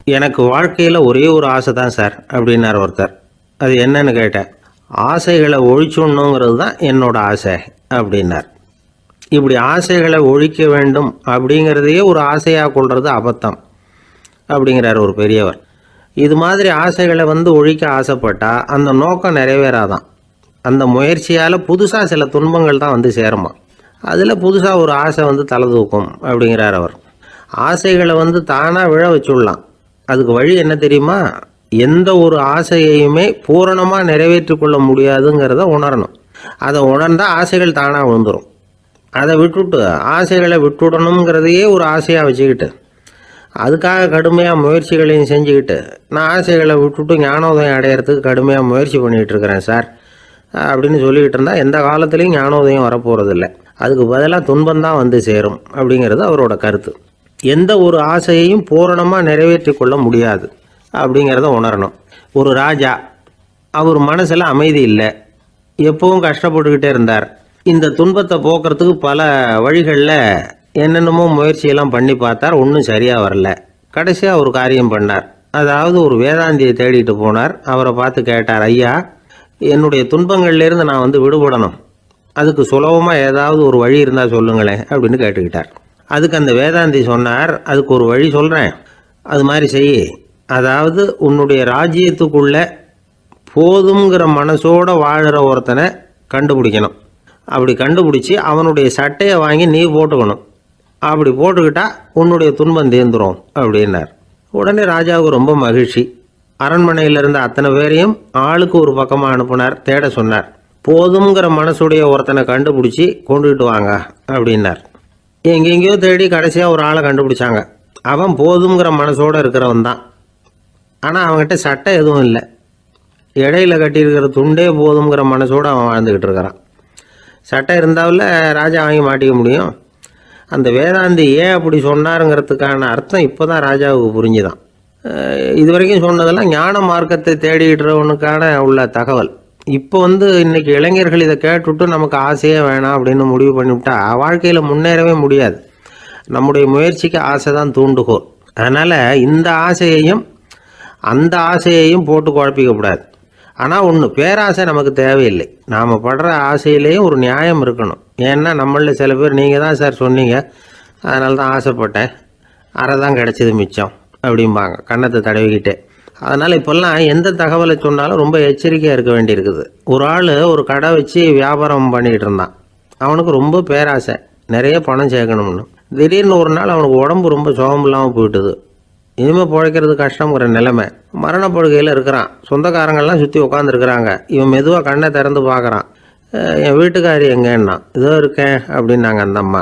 எனக்கு வாழ்க்கையில் ஒரே ஒரு ஆசை தான் சார் அப்படின்னார் ஒருத்தர். அது என்னன்னு கேட்டேன். ஆசைகளை ஒழிச்சுடணுங்கிறது தான் என்னோட ஆசை அப்படின்னார். இப்படி ஆசைகளை ஒழிக்க வேண்டும் அப்படிங்கிறதையே ஒரு ஆசையாக கொள்வது அபத்தம் அப்படிங்கிறார் ஒரு பெரியவர். இது மாதிரி ஆசைகளை ஒழிக்க ஆசைப்பட்டால் அந்த நோக்கம் நிறைவேறாதான். அந்த முயற்சியால் புதுசாக சில துன்பங்கள் தான் சேருமா. அதில் புதுசாக ஒரு ஆசை தலை தூக்கும் அப்படிங்கிறார் அவர். ஆசைகளை தானாக விழ வச்சுடலாம். அதுக்கு வழி என்ன தெரியுமா? எந்த ஒரு ஆசையையுமே பூரணமாக நிறைவேற்றி கொள்ள முடியாதுங்கிறத உணரணும். அதை உணர்ந்தால் ஆசைகள் தானாக விழுந்துடும். அதை விட்டுட்டு ஆசைகளை விட்டுடணுங்கிறதையே ஒரு ஆசையாக வச்சுக்கிட்டு அதுக்காக கடுமையாக முயற்சிகளையும் செஞ்சுக்கிட்டு நான் ஆசைகளை விட்டுட்டு ஞானோதயம் அடையிறதுக்கு கடுமையாக முயற்சி பண்ணிகிட்டு இருக்கிறேன் சார் அப்படின்னு சொல்லிக்கிட்டு இருந்தால் எந்த காலத்துலேயும் ஞானோதயம் வரப்போகிறதில்ல. அதுக்கு பதிலாக துன்பந்தான் சேரும் அப்படிங்கிறது அவரோட கருத்து. எந்த ஒரு ஆசையையும் பூரணமாக நிறைவேற்றி கொள்ள முடியாது அப்படிங்கிறத உணரணும். ஒரு ராஜா, அவர் மனசில் அமைதி இல்லை, எப்பவும் கஷ்டப்பட்டுக்கிட்டே இருந்தார். இந்த துன்பத்தை போக்குறதுக்கு பல வழிகளில் என்னென்னமோ முயற்சியெல்லாம் பண்ணி பார்த்தார். ஒன்றும் சரியாக வரல. கடைசியாக ஒரு காரியம் பண்ணார். அதாவது ஒரு வேதாந்தியை தேடிட்டு போனார். அவரை பார்த்து கேட்டார், ஐயா, என்னுடைய துன்பங்கள்லேருந்து நான் விடுபடணும், அதுக்கு சுலபமாக ஏதாவது ஒரு வழி இருந்தால் சொல்லுங்களேன் அப்படின்னு கேட்டுக்கிட்டார். அதுக்கு அந்த வேதாந்தி சொன்னார், அதுக்கு ஒரு வழி சொல்கிறேன், அது மாதிரி செய். அதாவது உன்னுடைய ராஜ்யத்துக்குள்ளே போதுங்கிற மனசோடு வாழ்கிற ஒருத்தனை கண்டுபிடிக்கணும். அப்படி கண்டுபிடிச்சி அவனுடைய சட்டையை வாங்கி நீ போட்டுக்கணும். அப்படி போட்டுக்கிட்டா உன்னுடைய துன்பம் தீர்ந்துடும் அப்படின்னார். உடனே ராஜாவுக்கு ரொம்ப மகிழ்ச்சி. அரண்மனையில் இருந்த அத்தனை பேரையும் ஆளுக்கு ஒரு பக்கமாக அனுப்புனார். தேட சொன்னார். போதுங்கிற மனசுடைய ஒருத்தனை கண்டுபிடிச்சி கொண்டுகிட்டு வாங்க அப்படின்னார். எங்கெங்கேயோ தேடி கடைசியாக ஒரு ஆளை கண்டுபிடிச்சாங்க. அவன் போதுங்கிற மனசோடு இருக்கிறவன் தான். ஆனால் அவன்கிட்ட சட்டை எதுவும் இல்லை. இடையில கட்டியிருக்கிற துண்டே போதுங்கிற மனசோடு அவன் வாழ்ந்துக்கிட்டு இருக்கிறான். சட்டை இருந்தாவில் ராஜா வாங்கி மாட்டிக்க முடியும். அந்த வேதாந்தி ஏன் அப்படி சொன்னாருங்கிறதுக்கான அர்த்தம் இப்போ தான் ராஜாவுக்கு புரிஞ்சுதான். இது வரைக்கும் சொன்னதெல்லாம் ஞான மார்க்கத்தை தேடிக்கிறவனுக்கான உள்ள தகவல். இப்போ இன்றைக்கி இளைஞர்கள் இதை கேட்டுவிட்டு நமக்கு ஆசையே வேணாம் அப்படின்னு முடிவு பண்ணிவிட்டா வாழ்க்கையில் முன்னேறவே முடியாது. நம்முடைய முயற்சிக்கு ஆசை தான் தூண்டுகோல். அதனால் இந்த ஆசையையும் அந்த ஆசையையும் போட்டு குழப்பிக்கக்கூடாது. ஆனால் ஒன்று, பேராசை நமக்கு தேவையில்லை. நாம் படுற ஆசையிலேயும் ஒரு நியாயம் இருக்கணும். ஏன்னா நம்மளில் சில பேர் நீங்கள் தான் சார் சொன்னீங்க, அதனால தான் ஆசைப்பட்டேன், அரை தான் கிடச்சிது மிச்சம் அப்படிம்பாங்க கன்னத்தை தடவிக்கிட்டே. அதனால் இப்போல்லாம் எந்த தகவலை சொன்னாலும் ரொம்ப எச்சரிக்கையாக இருக்க வேண்டியிருக்குது. ஒரு ஆள் ஒரு கடை வச்சு வியாபாரம் பண்ணிகிட்டு இருந்தான். அவனுக்கு ரொம்ப பேராசை, நிறைய பணம் சேர்க்கணும்னு. திடீர்னு ஒரு நாள் அவனுக்கு உடம்பு ரொம்ப சுகம் இல்லாமல் போயிட்டுது. இனிமேல் பிழைக்கிறது கஷ்டங்கிற நிலைமை. மரணப்படுகையில் இருக்கிறான். சொந்தக்காரங்கள்லாம் சுற்றி உட்காந்துருக்குறாங்க. இவன் மெதுவாக கண்ணை திறந்து பார்க்குறான். என் வீட்டுக்காரி எங்கேன்னா, இதோ இருக்கேன் அப்படின்னாங்க அந்த அம்மா.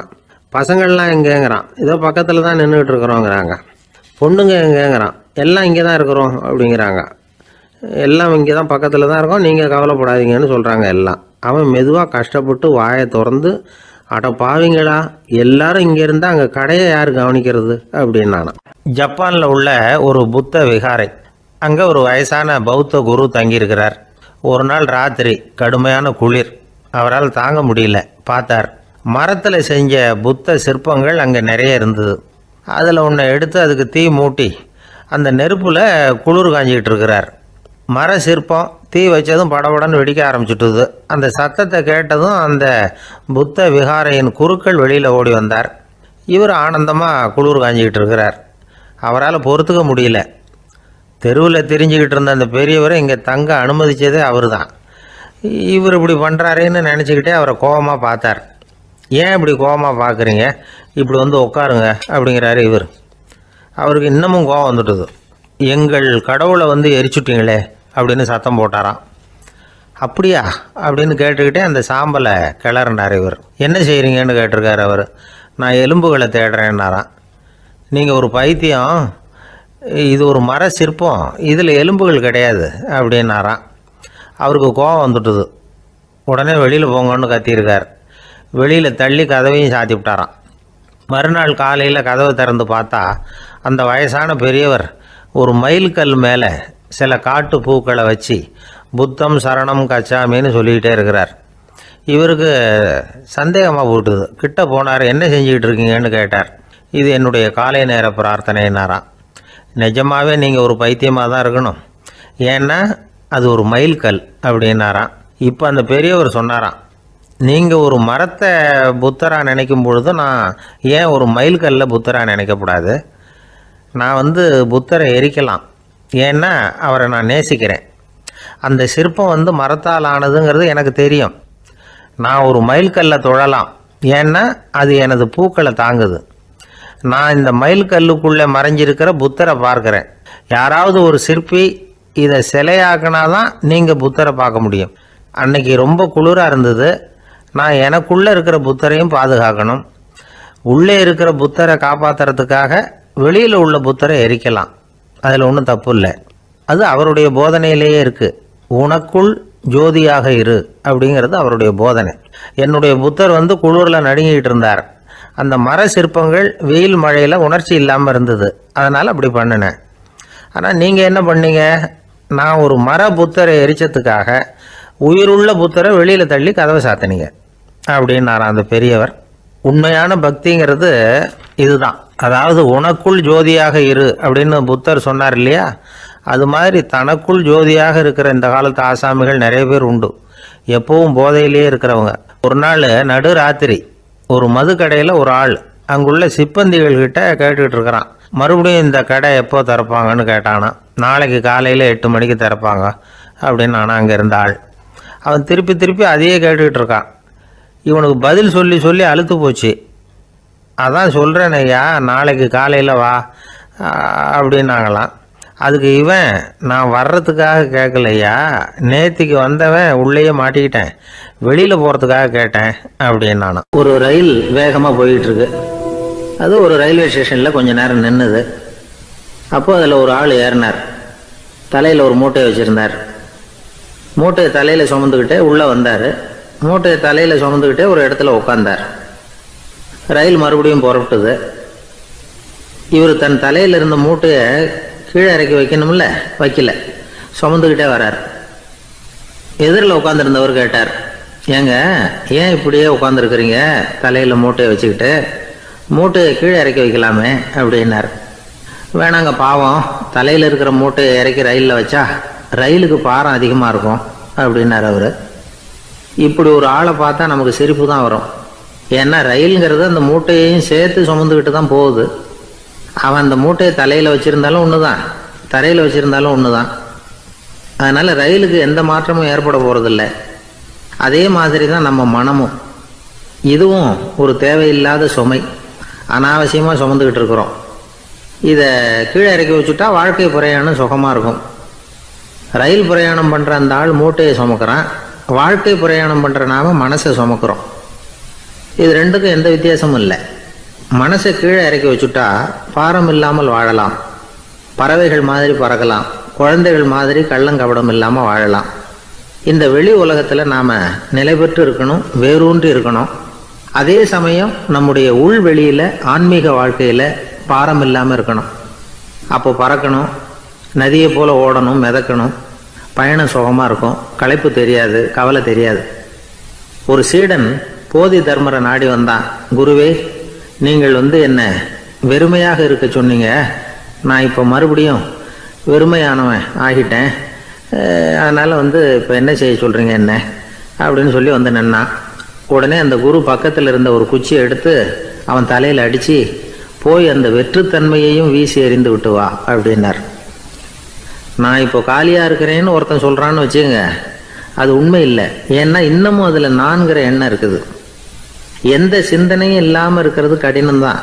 பசங்கள்லாம் எங்கேங்கிறான். இதோ பக்கத்தில் தான் நின்றுக்கிட்டு இருக்கிறோங்கிறாங்க. பொண்ணுங்க எங்கேங்கிறான். எல்லாம் இங்கே தான் இருக்கிறோம் அப்படிங்கிறாங்க. எல்லாம் இங்கே தான் பக்கத்தில் தான் இருக்கோம், நீங்கள் கவலைப்படாதீங்கன்னு சொல்கிறாங்க எல்லாம். அவன் மெதுவாக கஷ்டப்பட்டு வாயை திறந்து, அட பாவிங்களா, எல்லாரும் இங்கே இருந்தால் அங்கே கடையை யார் கவனிக்கிறது அப்படின்னானா. ஜப்பானில் உள்ள ஒரு புத்த விகாரை. அங்கே ஒரு வயசான பௌத்த குரு தங்கியிருக்கிறார். ஒரு நாள் ராத்திரி கடுமையான குளிர். அவரால் தாங்க முடியல. பார்த்தார், மரத்தில் செஞ்ச புத்த சிற்பங்கள் அங்கே நிறைய இருந்தது. அதில் ஒன்றை எடுத்து அதுக்கு தீ மூட்டி அந்த நெருப்பில் குளிர் காஞ்சிக்கிட்டு இருக்கிறார். மர சிற்பம் தீ வச்சதும் படபடன்னு வெடிக்க ஆரம்பிச்சுட்டுது. அந்த சத்தத்தை கேட்டதும் அந்த புத்த விகாரையின் குருக்கள் வெளியில் ஓடி வந்தார். இவர் ஆனந்தமாக குளிர் காஞ்சிக்கிட்டு இருக்கிறார். அவரால் பொறுத்துக்க முடியல. தெருவில் தெரிஞ்சுக்கிட்டு இருந்த அந்த பெரியவரை இங்கே தங்க அனுமதித்ததே அவர் தான். இவர் இப்படி பண்ணுறாருன்னு நினச்சிக்கிட்டே அவரை கோபமாக பார்த்தார். ஏன் இப்படி கோபமாக பார்க்குறீங்க, இப்படி உட்காருங்க அப்படிங்கிறாரு இவர். அவருக்கு இன்னமும் கோபம் வந்துட்டுது. எங்கள் கடவுளை எரிச்சுட்டிங்களே அப்படின்னு சத்தம் போட்டாராம். அப்படியா அப்படின்னு கேட்டுக்கிட்டே அந்த சாம்பலை கிளறினார் இவர். என்ன செய்கிறீங்கன்னு கேட்டிருக்காரு அவர். நான் எலும்புகளை தேடுறேன்னாராம். நீங்கள் ஒரு பைத்தியம், இது ஒரு மர சிற்பம், இதில் எலும்புகள் கிடையாது அப்படின்னாராம். அவருக்கு கோபம் வந்துட்டுது. உடனே வெளியில் போங்கன்னு கத்தியிருக்கார். வெளியில் தள்ளி கதவையும் சாத்தி விட்டாராம். மறுநாள் காலையில் கதவை திறந்து பார்த்தா அந்த வயசான பெரியவர் ஒரு மயில்கல் மேலே சில காட்டு பூக்களை வச்சு புத்தம் சரணம் கச்சாமின்னு சொல்லிக்கிட்டே இருக்கிறார். இவருக்கு சந்தேகமாக போட்டுது. கிட்ட போனார். என்ன செஞ்சுக்கிட்டு இருக்கீங்கன்னு கேட்டார். இது என்னுடைய காலை நேர பிரார்த்தனைனாராம். நிஜமாகவே நீங்கள் ஒரு பைத்தியமாக தான் இருக்கணும். ஏன்னா அது ஒரு மைல்கல் அப்படின்னாராம். இப்போ அந்த பெரியவர் சொன்னாராம், நீங்கள் ஒரு மரத்தை புத்தராக நினைக்கும் பொழுது நான் ஏன் ஒரு மைல்கல்ல புத்தராக நினைக்கக்கூடாது? நான் புத்தரை எரிக்கலாம், ஏன்னா அவரை நான் நேசிக்கிறேன். அந்த சிற்பம் மரத்தால் ஆனதுங்கிறது எனக்கு தெரியும். நான் ஒரு மைல்கல்லை தொழலாம், ஏன்னா அது எனது பூக்களை தாங்குது. நான் இந்த மைல்கல்லுக்குள்ளே மறைஞ்சிருக்கிற புத்தரை பார்க்குறேன். யாராவது ஒரு சிற்பி இதை சிலையாக்கினாதான் நீங்கள் புத்தரை பார்க்க முடியும். அன்னைக்கு ரொம்ப குளிராக இருந்தது. நான் எனக்குள்ளே இருக்கிற புத்தரையும் பாதுகாக்கணும். உள்ளே இருக்கிற புத்தரை காப்பாற்றுறதுக்காக வெளியில் உள்ள புத்தரை எரிக்கலாம், அதில் ஒன்றும் தப்பு இல்லை. அது அவருடைய போதனையிலேயே இருக்குது. உனக்குள் ஜோதியாக இரு அப்படிங்கிறது அவருடைய போதனை. என்னுடைய புத்தர் குளிரில் நடுங்கிட்டு இருந்தார். அந்த மர சிற்பங்கள் வெயில் மழையில் உணர்ச்சி இல்லாமல் இருந்தது, அதனால் அப்படி பண்ணினேன். ஆனால் நீங்கள் என்ன பண்ணீங்க? நான் ஒரு மர புத்தரை எரிச்சதுக்காக உயிருள்ள புத்தரை வெளியில் தள்ளி கதவை சாத்தினீங்க அப்படின்னாராம் அந்த பெரியவர். உண்மையான பக்திங்கிறது இதுதான். அதாவது உனக்குள் ஜோதியாக இரு அப்படின்னு புத்தர் சொன்னார் இல்லையா, அது மாதிரி தனக்குள் ஜோதியாக இருக்கிற இந்த காலத்து ஆசாமிகள் நிறைய பேர் உண்டு. எப்பவும் போதையிலேயே இருக்கிறவங்க. ஒரு நாள் நடு ராத்திரி ஒரு மது கடையில் ஒரு ஆள் அங்குள்ள சிப்பந்திகள்கிட்ட கேட்டுக்கிட்டு இருக்கிறான். மறுபடியும் இந்த கடை எப்போ திறப்பாங்கன்னு கேட்டானா. நாளைக்கு காலையில் 8 மணிக்கு திறப்பாங்க அப்படின்னு நானும் அங்கே இருந்த ஆள். அவன் திருப்பி திருப்பி அதையே கேட்டுக்கிட்டு இருக்கான். இவனுக்கு பதில் சொல்லி சொல்லி அழுத்து போச்சு. அதான் சொல்கிறேன் ஐயா, நாளைக்கு காலையில் வா அப்படின்னாங்களாம். அதுக்கு இவன், நான் வர்றதுக்காக கேட்கலையா, நேத்திக்கு வந்தவன் உள்ளேயே மாட்டிக்கிட்டேன், வெளியில் போகிறதுக்காக கேட்டேன் அப்படின்னானா. ஒரு ரயில் வேகமாக போயிட்டுருக்கு. அது ஒரு ரயில்வே ஸ்டேஷனில் கொஞ்ச நேரம் நின்றுது. அப்போது அதில் ஒரு ஆள் ஏறினார். தலையில் ஒரு மூட்டையை வச்சுருந்தார். மூட்டையை தலையில் சுமந்துக்கிட்டே உள்ளே வந்தார். மூட்டையை தலையில் சுமந்துக்கிட்டே ஒரு இடத்துல உட்காந்தார். ரயில் மறுபடியும் புறப்பட்டுது. இவர் தன் தலையில் இருந்த மூட்டையை கீழே இறக்கி வைக்கணும்ல, வைக்கல, சுமந்துக்கிட்டே வர்றார். எதிரில் உட்காந்துருந்தவர் கேட்டார், ஏங்க ஏன் இப்படியே உட்காந்துருக்குறீங்க தலையில் மூட்டையை வச்சுக்கிட்டு? மூட்டையை கீழே இறக்கி வைக்கலாமே அப்படின்னார். வேணாங்க, பாவம், தலையில் இருக்கிற மூட்டையை இறக்கி ரயிலில் வச்சா ரயிலுக்கு பாரம் அதிகமாக இருக்கும் அப்படின்னார் அவர். இப்படி ஒரு ஆளை பார்த்தா நமக்கு சிரிப்பு தான் வரும். ஏன்னா ரயிலுங்கிறது அந்த மூட்டையையும் சேர்த்து சுமந்துக்கிட்டு தான் போகுது. அவன் அந்த மூட்டையை தலையில் வச்சுருந்தாலும் ஒன்று தான், தரையில் வச்சுருந்தாலும் ஒன்று தான். அதனால் ரயிலுக்கு எந்த மாற்றமும் ஏற்பட போகிறதில்ல. அதே மாதிரி தான் நம்ம மனமும். இதுவும் ஒரு தேவையில்லாத சுமை, அனாவசியமாக சுமந்துக்கிட்டு இருக்கிறோம். இதை கீழே இறக்கி வச்சுட்டா வாழ்க்கை பிரயாணம் சுகமாக இருக்கும். ரயில் பிரயாணம் பண்ணுற அந்த ஆள் மூட்டையை சுமக்கிறான், வாழ்க்கை பிரயாணம் பண்ணுற நாம மனசை சுமக்கிறோம். இது ரெண்டுக்கும் எந்த வித்தியாசமும் இல்லை. மனசை கீழே இறக்கி வச்சுட்டா பாரம் இல்லாமல் வாழலாம், பறவைகள் மாதிரி பறக்கலாம், குழந்தைகள் மாதிரி கள்ளங்கபடம் இல்லாமல் வாழலாம். இந்த வெளி உலகத்தில் நாம் நிலை பெற்று இருக்கணும், வேரூன்றி இருக்கணும். அதே சமயம் நம்முடைய உள்வெளியில் ஆன்மீக வாழ்க்கையில் பாரம் இல்லாமல் இருக்கணும். அப்போ பறக்கணும், நதியை போல் ஓடணும், மிதக்கணும். பயணம் சுகமாக இருக்கும், களைப்பு தெரியாது, கவலை தெரியாது. ஒரு சீடன் போதி தர்மரை நாடி வந்தான். குருவே, நீங்கள் என்ன வெறுமையாக இருக்க சொன்னீங்க, நான் இப்போ மறுபடியும் வெறுமையானவன் ஆகிட்டேன், அதனால் இப்போ என்ன செய்ய சொல்கிறீங்க என்ன அப்படின்னு சொல்லி நின்னான். உடனே அந்த குரு பக்கத்தில் இருந்த ஒரு குச்சியை எடுத்து அவன் தலையில் அடித்து, போய் அந்த வெற்றுத்தன்மையையும் வீசி எறிந்து விட்டு வா அப்படின்னார். நான் இப்போ காலியாக இருக்கிறேன்னு ஒருத்தன் சொல்கிறான்னு வச்சுங்க, அது உண்மை இல்லை. ஏன்னா இன்னமும் அதில் நான்கிற எண்ணம் இருக்குது. எந்த சிந்தனையும் இல்லாமல் இருக்கிறது கடினம்தான்.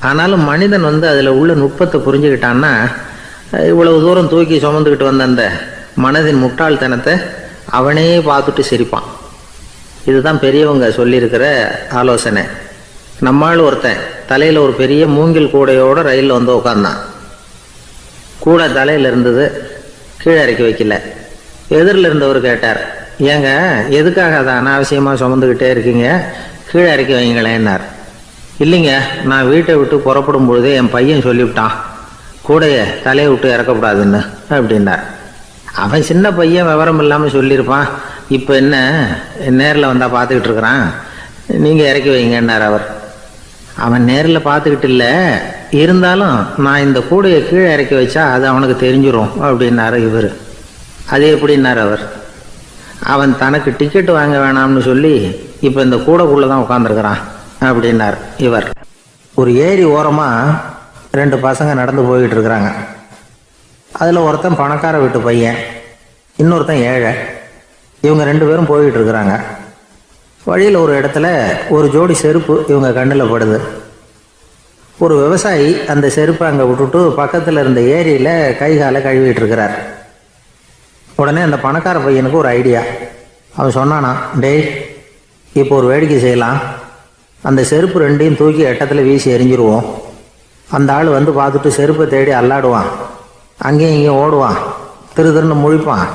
ஆனாலும் மனிதன் அதில் உள்ள நுட்பத்தை புரிஞ்சுக்கிட்டான்னா இவ்வளவு தூரம் தூக்கி சுமந்துக்கிட்டு வந்த அந்த மனதின் முட்டாள்தனத்தை அவனே பார்த்துட்டு சிரிப்பான். இதுதான் பெரியவங்க சொல்லியிருக்கிற ஆலோசனை. நம்மால் ஒருத்தன் தலையில் ஒரு பெரிய மூங்கில் கூடையோடு ரயிலில் உட்காந்தான். கூடை தலையில் இருந்தது, கீழே இறக்கி வைக்கல. எதிரில் இருந்தவர் கேட்டார், ஏங்க எதுக்காக அதை அனாவசியமாக சுமந்துக்கிட்டே இருக்கீங்க, கீழே இறக்கி வைங்களேன்னார். இல்லைங்க, நான் வீட்டை விட்டு புறப்படும் பொழுதே என் பையன் சொல்லிவிட்டான், கூடைய தலையை விட்டு இறக்கக்கூடாதுன்னு அப்படின்னார். அவன் சின்ன பையன், விவரம் இல்லாமல் சொல்லியிருப்பான். இப்போ என்ன நேரில் வந்தால் பார்த்துக்கிட்டு இருக்கிறான், நீங்கள் இறக்கி வைங்கன்னார் அவர். அவன் நேரில் பார்த்துக்கிட்டு இல்லை, இருந்தாலும் நான் இந்த கூடையை கீழே இறக்கி வச்சா அது அவனுக்கு தெரிஞ்சிடும் அப்படின்னாரு இவர். அது எப்படின்னார் அவர். அவன் தனக்கு டிக்கெட் வாங்க வேணாம்னு சொல்லி இப்போ இந்த கூடைக்குள்ளே தான் உட்காந்துருக்கிறான் அப்படின்னார் இவர். ஒரு ஏரி ஓரமாக 2 பசங்க நடந்து போய்கிட்டு இருக்கிறாங்க. அதில் ஒருத்தன் பணக்கார வீட்டு பையன், இன்னொருத்தன் ஏழை. இவங்க 2 பேரும் போய்கிட்டு இருக்கிறாங்க. வழியில் ஒரு இடத்துல ஒரு ஜோடி செருப்பு இவங்க கண்ணில் படுது. ஒரு விவசாயி அந்த செருப்பை அங்கே விட்டுட்டு பக்கத்தில் இருந்த ஏரியில் கை காலை கழுவிட்டு இருக்கிறார். உடனே அந்த பணக்கார பையனுக்கு ஒரு ஐடியா. அவன் சொன்னானா, டேய் இப்போ ஒரு வேடிக்கை செய்யலாம், அந்த செருப்பு 2ஐயும் தூக்கி எட்டத்தில் வீசி எரிஞ்சிருவோம். அந்த ஆள் வந்து பார்த்துட்டு செருப்பை தேடி அல்லாடுவான், அங்கேயும் இங்கேயும் ஓடுவான், திருன்னு முழிப்பான்.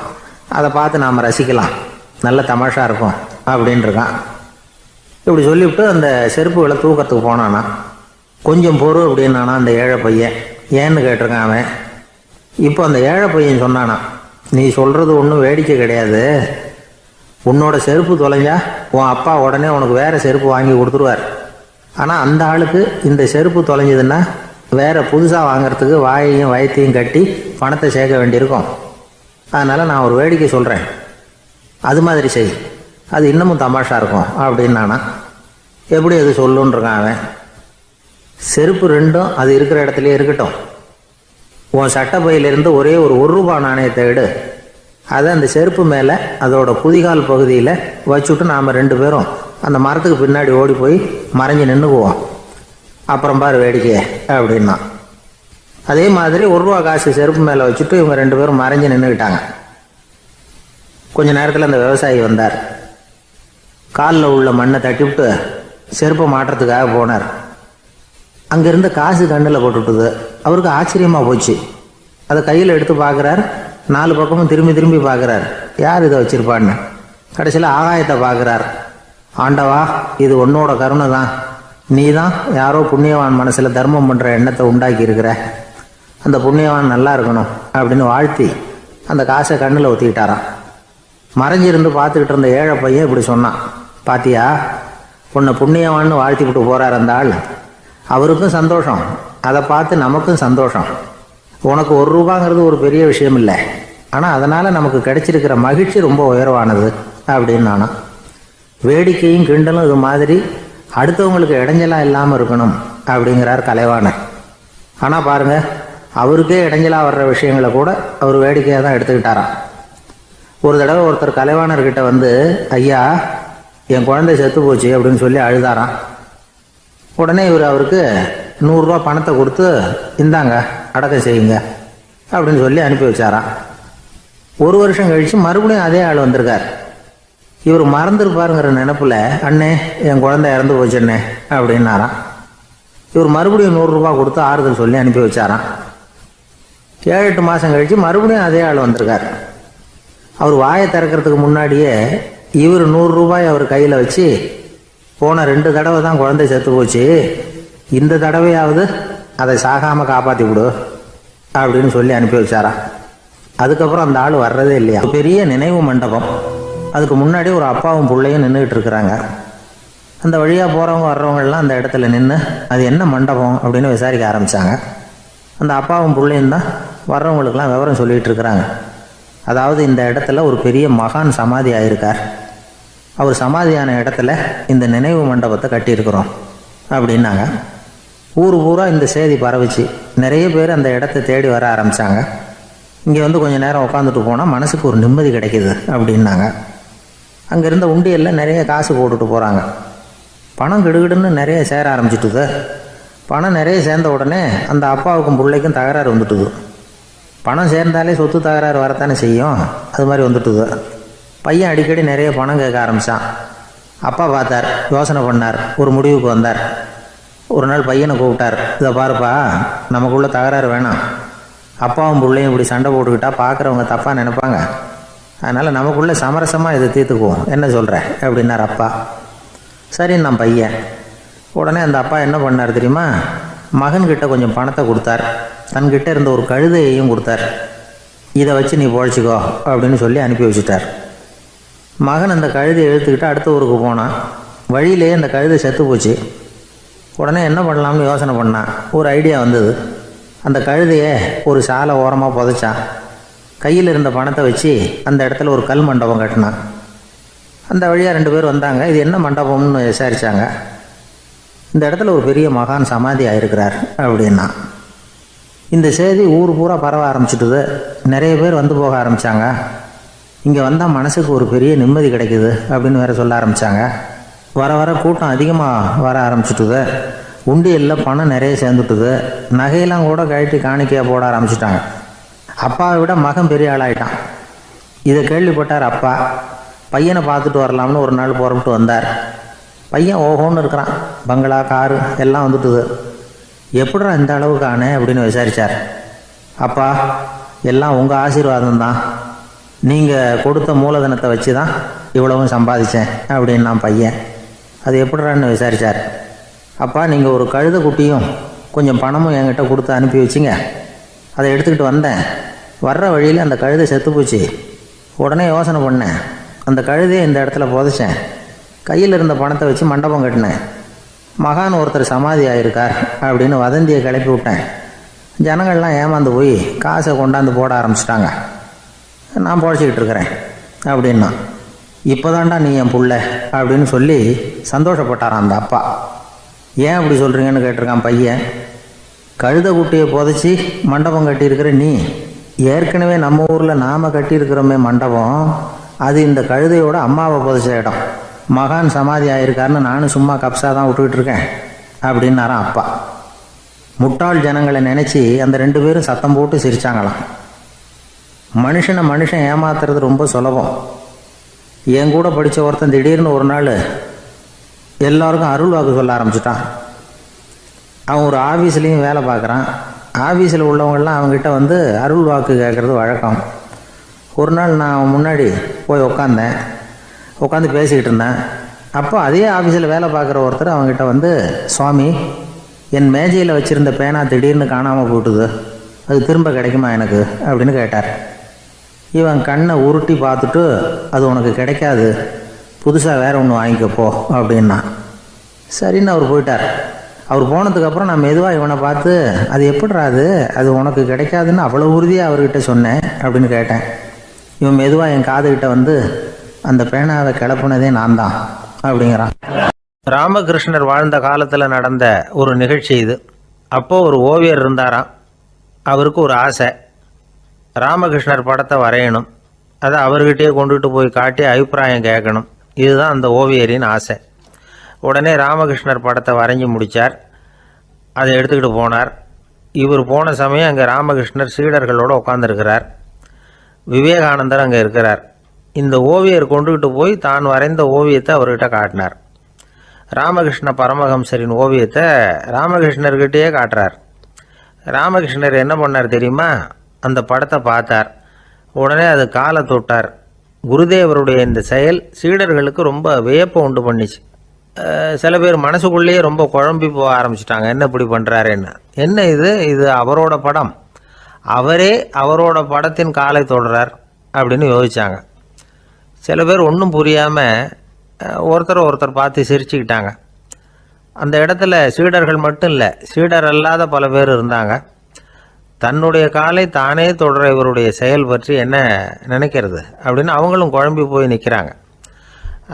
அதை பார்த்து நாம் ரசிக்கலாம், நல்ல தமாஷா இருக்கும் அப்படின்ட்டுருக்கான். இப்படி சொல்லிவிட்டு அந்த செருப்புகளை தூக்கிறதுக்கு போனானா. கொஞ்சம் பொறு அப்படின்னானா அந்த ஏழை பையன். ஏன்னு கேட்டிருக்கான் அவன். இப்போ அந்த ஏழை பையன் சொன்னானா, நீ சொல்கிறது ஒன்றும் வேடிக்கை கிடையாது. உன்னோட செருப்பு தொலைஞ்சா உன் அப்பா உடனே உனக்கு வேறு செருப்பு வாங்கி கொடுத்துருவார். ஆனால் அந்த ஆளுக்கு இந்த செருப்பு தொலைஞ்சதுன்னா வேறு புதுசாக வாங்கிறதுக்கு வாயையும் வயத்தையும் கட்டி பணத்தை சேர்க்க வேண்டியிருக்கும். அதனால் நான் ஒரு வேடிக்கை சொல்கிறேன், அது மாதிரி செய், அது இன்னமும் தமாஷா இருக்கும் அப்படின்னானா. எப்படி அது சொல்லுன்றிருக்கான் அவன். செருப்பு 2ம் அது இருக்கிற இடத்துலையே இருக்கட்டும். உன் சட்டை பையிலிருந்து ஒரே ஒரு ரூபா நாணயத்தை எடு, அதை அந்த செருப்பு மேலே அதோட குதிகால் பகுதியில் வச்சுட்டு நாம் 2 பேரும் அந்த மரத்துக்கு பின்னாடி ஓடி போய் மறைஞ்சு நின்றுக்குவோம். அப்புறம் பாரு வேடிக்கை அப்படின்னா. அதே மாதிரி ரூபா காசு செருப்பு மேலே வச்சுட்டு இவங்க 2 பேரும் மறைஞ்சு நின்றுக்கிட்டாங்க. கொஞ்ச நேரத்தில் அந்த விவசாயி வந்தார். காலில் உள்ள மண்ணை தட்டிவிட்டு செருப்பை மாட்டுறதுக்காக போனார். அங்கேருந்து காசு கண்ணில் போட்டுவிட்டுது. அவருக்கு ஆச்சரியமாக போச்சு. அதை கையில் எடுத்து பார்க்குறார். 4 பக்கமும் திரும்பி திரும்பி பார்க்குறார், யார் இதை வச்சுருப்பான்னு. கடைசியில் ஆகாயத்தை பார்க்குறார். ஆண்டவா, இது உன்னோட கருணை தான், நீ தான் யாரோ புண்ணியவான் மனசில் தர்மம் பண்ணுற எண்ணத்தை உண்டாக்கி இருக்கிற, அந்த புண்ணியவான் நல்லா இருக்கணும் அப்படின்னு வாழ்த்தி அந்த காசை கண்ணில் ஒத்திக்கிட்டாரான். மறைஞ்சிருந்து பார்த்துக்கிட்டு இருந்த ஏழை பையன் இப்படி சொன்னான், பாத்தியா, உன்னை புண்ணியவான்னு வாழ்த்தி விட்டு போகிறார் அந்த ஆள். அவருக்கும் சந்தோஷம், அதை பார்த்து நமக்கும் சந்தோஷம். உனக்கு ரூபாங்கிறது ஒரு பெரிய விஷயம் இல்லை, ஆனால் அதனால் நமக்கு கிடைச்சிருக்கிற மகிழ்ச்சி ரொம்ப உயர்வானது அப்படின்னு நானும். வேடிக்கையும் கிண்டலும் இது மாதிரி அடுத்தவங்களுக்கு இடைஞ்சலாக இல்லாமல் இருக்கணும் அப்படிங்கிறார் கலைவாணர். ஆனால் பாருங்கள், அவருக்கே இடைஞ்சலாக வர்ற விஷயங்களை கூட அவர் வேடிக்கையாக தான் எடுத்துக்கிட்டாராம். ஒரு தடவை ஒருத்தர் கலைவாணர்கிட்ட வந்து, ஐயா என் குழந்தை செத்து போச்சு அப்படின்னு சொல்லி அழுதாராம். உடனே இவர் அவருக்கு 100 ரூபா பணத்தை கொடுத்து, இந்தாங்க அடக்கம் செய்யுங்க அப்படின்னு சொல்லி அனுப்பி வச்சாராம். 1 வருஷம் கழித்து மறுபடியும் அதே ஆள் வந்திருக்கார். இவர் மறந்துருப்பாருங்கிற நினைப்பில், அண்ணே என் குழந்தை இறந்து போச்சுண்ணே அப்படின்னாராம். இவர் மறுபடியும் 100 ரூபா கொடுத்து ஆறுதல் சொல்லி அனுப்பி வச்சாராம். 7-8 மாதம் கழித்து மறுபடியும் அதே ஆள் வந்திருக்கார். அவர் வாயை திறக்கிறதுக்கு முன்னாடியே இவர் 100 ரூபாய் அவர் கையில் வச்சு, போன 2 தடவை தான் குழந்தை செத்து போச்சு, இந்த தடவையாவது அதை சாகாமல் காப்பாற்றி விடு அப்படின்னு சொல்லி அனுப்பி வச்சாராம். அதுக்கப்புறம் அந்த ஆள் வர்றதே இல்லையா. பெரிய நினைவு மண்டபம், அதுக்கு முன்னாடி ஒரு அப்பாவும் பிள்ளையும் நின்றுக்கிட்டு இருக்கிறாங்க. அந்த வழியாக போகிறவங்க வர்றவங்கெல்லாம் அந்த இடத்துல நின்று அது என்ன மண்டபம் அப்படின்னு விசாரிக்க ஆரம்பித்தாங்க. அந்த அப்பாவும் பிள்ளையும் தான் வர்றவங்களுக்கெல்லாம் விவரம் சொல்லிகிட்டு இருக்கிறாங்க. அதாவது இந்த இடத்துல ஒரு பெரிய மகான் சமாதி ஆகியிருக்கார், அவர் சமாதியான இடத்துல இந்த நினைவு மண்டபத்தை கட்டியிருக்கிறோம் அப்படின்னாங்க. ஊர் பூரா இந்த செய்தி பரவிச்சு. நிறைய பேர் அந்த இடத்த தேடி வர ஆரம்பித்தாங்க. இங்கே வந்து கொஞ்சம் நேரம் உட்காந்துட்டு போனால் மனசுக்கு ஒரு நிம்மதி கிடைக்கிது அப்படின்னாங்க. அங்கே இருந்த உண்டியலில் நிறைய காசு போட்டுட்டு போகிறாங்க. பணம் கிடுகிடுன்னு நிறைய சேர ஆரம்பிச்சிட்டுது. பணம் நிறைய சேர்ந்த உடனே அந்த அப்பாவுக்கும் பிள்ளைக்கும் தகராறு வந்துட்டுது. பணம் சேர்ந்தாலே சொத்து தகராறு வரத்தானே செய்யும், அது மாதிரி வந்துட்டுது. பையன் அடிக்கடி நிறைய பணம் கேட்க ஆரம்பித்தான். அப்பா பார்த்தார், யோசனை பண்ணார், ஒரு முடிவுக்கு வந்தார். ஒரு நாள் பையனை கூப்பிட்டார், இதை பாருப்பா, நமக்குள்ளே தகராறு வேணாம், அப்பாவும் பிள்ளையும் இப்படி சண்டை போட்டுக்கிட்டால் பார்க்குறவங்க தப்பாக நினைப்பாங்க, அதனால் நமக்குள்ளே சமரசமாக இதை தீர்த்துக்குவோம், என்ன சொல்கிற அப்படின்னார் அப்பா. சரின்னு நான் பையன். உடனே அந்த அப்பா என்ன பண்ணார் தெரியுமா, மகன்கிட்ட கொஞ்சம் பணத்தை கொடுத்தார், தன்கிட்ட இருந்த ஒரு கழுதையையும் கொடுத்தார். இதை வச்சு நீ பொழைச்சிக்கோ அப்படின்னு சொல்லி அனுப்பி வச்சுட்டார். மகன் அந்த கழுதையை இழுத்துக்கிட்டு அடுத்த ஊருக்கு போனான். வழியிலேயே அந்த கழுதை செத்து போச்சு. உடனே என்ன பண்ணலாம்னு யோசனை பண்ணான். ஒரு ஐடியா வந்தது. அந்த கழுதையை ஒரு சாலை ஓரமாக புதைச்சான். கையில் இருந்த பணத்தை வச்சு அந்த இடத்துல ஒரு கல் மண்டபம் கட்டினான். அந்த வழியாக 2 பேர் வந்தாங்க. இது என்ன மண்டபம்னு விசாரித்தாங்க. இந்த இடத்துல ஒரு பெரிய மகான் சமாதி ஆகிருக்கிறார் அப்படின்னா. இந்த செய்தி ஊர் பூரா பரவ ஆரம்பிச்சுட்டுது. நிறைய பேர் வந்து போக ஆரம்பித்தாங்க. இங்கே வந்தால் மனசுக்கு ஒரு பெரிய நிம்மதி கிடைக்குது அப்படின்னு வேறு சொல்ல ஆரம்பித்தாங்க. வர வர கூட்டம் அதிகமாக வர ஆரம்பிச்சுட்டுது. உண்டியலில் பணம் நிறைய சேர்ந்துட்டுது. நகையெல்லாம் கூட கழட்டி காணிக்கையாக போட ஆரம்பிச்சிட்டாங்க. அப்பாவை விட மகன் பெரிய ஆளாயிட்டான். இதை கேள்விப்பட்டார் அப்பா. பையனை பார்த்துட்டு வரலாம்னு ஒரு நாள் புறப்பட்டு வந்தார். பையன் ஓஹோன்னு இருக்கிறான். பங்களா, காரு எல்லாம் வந்துட்டுது. எப்படிடா இந்த அளவுக்கு ஆனே அப்படின்னு விசாரித்தார். அப்பா, எல்லாம் உங்கள் ஆசீர்வாதம் தான். நீங்கள் கொடுத்த மூலதனத்தை வச்சு தான் இவ்வளவும் சம்பாதிச்சேன் அப்படின்னு நான் பையன். அது எப்படிறான்னு விசாரித்தார். அப்பா, நீங்கள் ஒரு கழுதை குட்டியும் கொஞ்சம் பணமும் என்கிட்ட கொடுத்து அனுப்பி வச்சிங்க. அதை எடுத்துக்கிட்டு வந்தேன். வர்ற வழியில் அந்த கழுதை செத்து போச்சு. உடனே யோசனை பண்ணேன். அந்த கழுதையை இந்த இடத்துல புதைச்சேன். கையில் இருந்த பணத்தை வச்சு மண்டபம் கட்டினேன். மகான் ஒருத்தர் சமாதி ஆகிருக்கார் அப்படின்னு வதந்தியை கிளப்பி விட்டேன். ஜனங்கள்லாம் ஏமாந்து போய் காசை கொண்டாந்து போட ஆரம்பிச்சிட்டாங்க. நான் பொழைச்சிக்கிட்டு இருக்கிறேன் அப்படின்னா. இப்போதான்டா நீ என் புள்ள அப்படின்னு சொல்லி சந்தோஷப்பட்டாரான் அந்த அப்பா. ஏன் அப்படி சொல்கிறீங்கன்னு கேட்டிருக்கான் பையன். கழுதை குட்டியை புதைச்சி மண்டபம் கட்டியிருக்கிற நீ, ஏற்கனவே நம்ம ஊரில் நாம் கட்டியிருக்கிறோமே மண்டபம், அது இந்த கழுதையோட அம்மாவை புதைச்ச இடம். மகான் சமாதி ஆகிருக்காருன்னு நானும் சும்மா கப்ஸாக தான் விட்டுக்கிட்டு இருக்கேன் அப்படின்னாரான் அப்பா. முட்டாள் ஜனங்களை நினச்சி அந்த 2 பேரும் சத்தம் போட்டு சிரித்தாங்களாம். மனுஷன் ஏமாத்துறது ரொம்ப சுலபம். என் கூட படித்த ஒருத்தன் திடீர்னு ஒரு நாள் எல்லாருக்கும் அருள் வாக்கு சொல்ல ஆரம்பிச்சிட்டான். அவன் ஒரு ஆஃபீஸ்லேயும் வேலை பார்க்குறான். ஆஃபீஸில் உள்ளவங்கள்லாம் அவங்ககிட்ட வந்து அருள் வாக்கு கேட்குறது வழக்கம். ஒரு நாள் நான் முன்னாடி போய் உட்காந்து பேசிக்கிட்டு இருந்தேன். அப்போ அதே ஆஃபீஸில் வேலை பார்க்குற ஒருத்தர் அவங்ககிட்ட வந்து, சுவாமி, என் மேஜையில் வச்சுருந்த பேனா திடீர்னு காணாமல் போட்டுது, அது திரும்ப கிடைக்குமா எனக்கு அப்படின்னு கேட்டார். இவன் கண்ணை உருட்டி பார்த்துட்டு, அது உனக்கு கிடைக்காது, புதுசாக வேறு ஒன்று வாங்கிக்கப்போ அப்படின்னா. சரின்னு அவர் போயிட்டார். அவர் போனதுக்கப்புறம் நான் மெதுவாக இவனை பார்த்து, அது எப்படிடா அது உனக்கு கிடைக்காதுன்னு அவ்வளோ உறுதியாக அவர்கிட்ட சொன்னேன் அப்படின்னு கேட்டேன். இவன் மெதுவாக என் காதுகிட்ட வந்து, அந்த பேனாவை கிளப்புனதே நான் தான் அப்படிங்கிறான். ராமகிருஷ்ணர் வாழ்ந்த காலத்தில் நடந்த ஒரு நிகழ்ச்சி இது. அப்போது ஒரு ஓவியர் இருந்தாராம். அவருக்கு ஒரு ஆசை, ராமகிருஷ்ணர் படத்தை வரையணும். அதை அவர்கிட்டயே கொண்டுட்டு போய் காட்டி அபிப்பிராயம் கேட்கணும். இதுதான் அந்த ஓவியரின் ஆசை. உடனே ராமகிருஷ்ணர் படத்தை வரைஞ்சி முடித்தார். அதை எடுத்துக்கிட்டு போனார். இவர் போன சமயம் அங்கே ராமகிருஷ்ணர் சீடர்களோடு உட்காந்துருக்கிறார். விவேகானந்தர் அங்கே இருக்கிறார். இந்த ஓவியர் கொண்டுகிட்டு போய் தான் வரைந்த ஓவியத்தை அவர்கிட்ட காட்டினார். ராமகிருஷ்ண பரமஹம்சரின் ஓவியத்தை ராமகிருஷ்ணர்கிட்டயே காட்டுறார். ராமகிருஷ்ணர் என்ன பண்ணார் தெரியுமா? அந்த படத்தை பார்த்தார். உடனே அது காலை தொட்டார். குருதேவருடைய இந்த செயல் சீடர்களுக்கு ரொம்ப வியப்பை உண்டு பண்ணிச்சு. சில பேர் மனசுக்குள்ளேயே ரொம்ப குழம்பி போக ஆரம்பிச்சிட்டாங்க. என்ன இப்படி பண்ணுறாருன்னு. என்ன இது அவரோட படம், அவரே அவரோட படத்தின் காலை தொடுறார் அப்படின்னு யோசித்தாங்க. சில பேர் ஒன்றும் புரியாமல் ஒருத்தர் பார்த்து சிரிச்சுக்கிட்டாங்க. அந்த இடத்துல சீடர்கள் மட்டும் இல்லை, சீடர் அல்லாத பல பேர் இருந்தாங்க. தன்னுடைய காலை தானே தொடர இவருடைய செயல் பற்றி என்ன நினைக்கிறது அப்படின்னு அவங்களும் குழம்பி போய் நிற்கிறாங்க.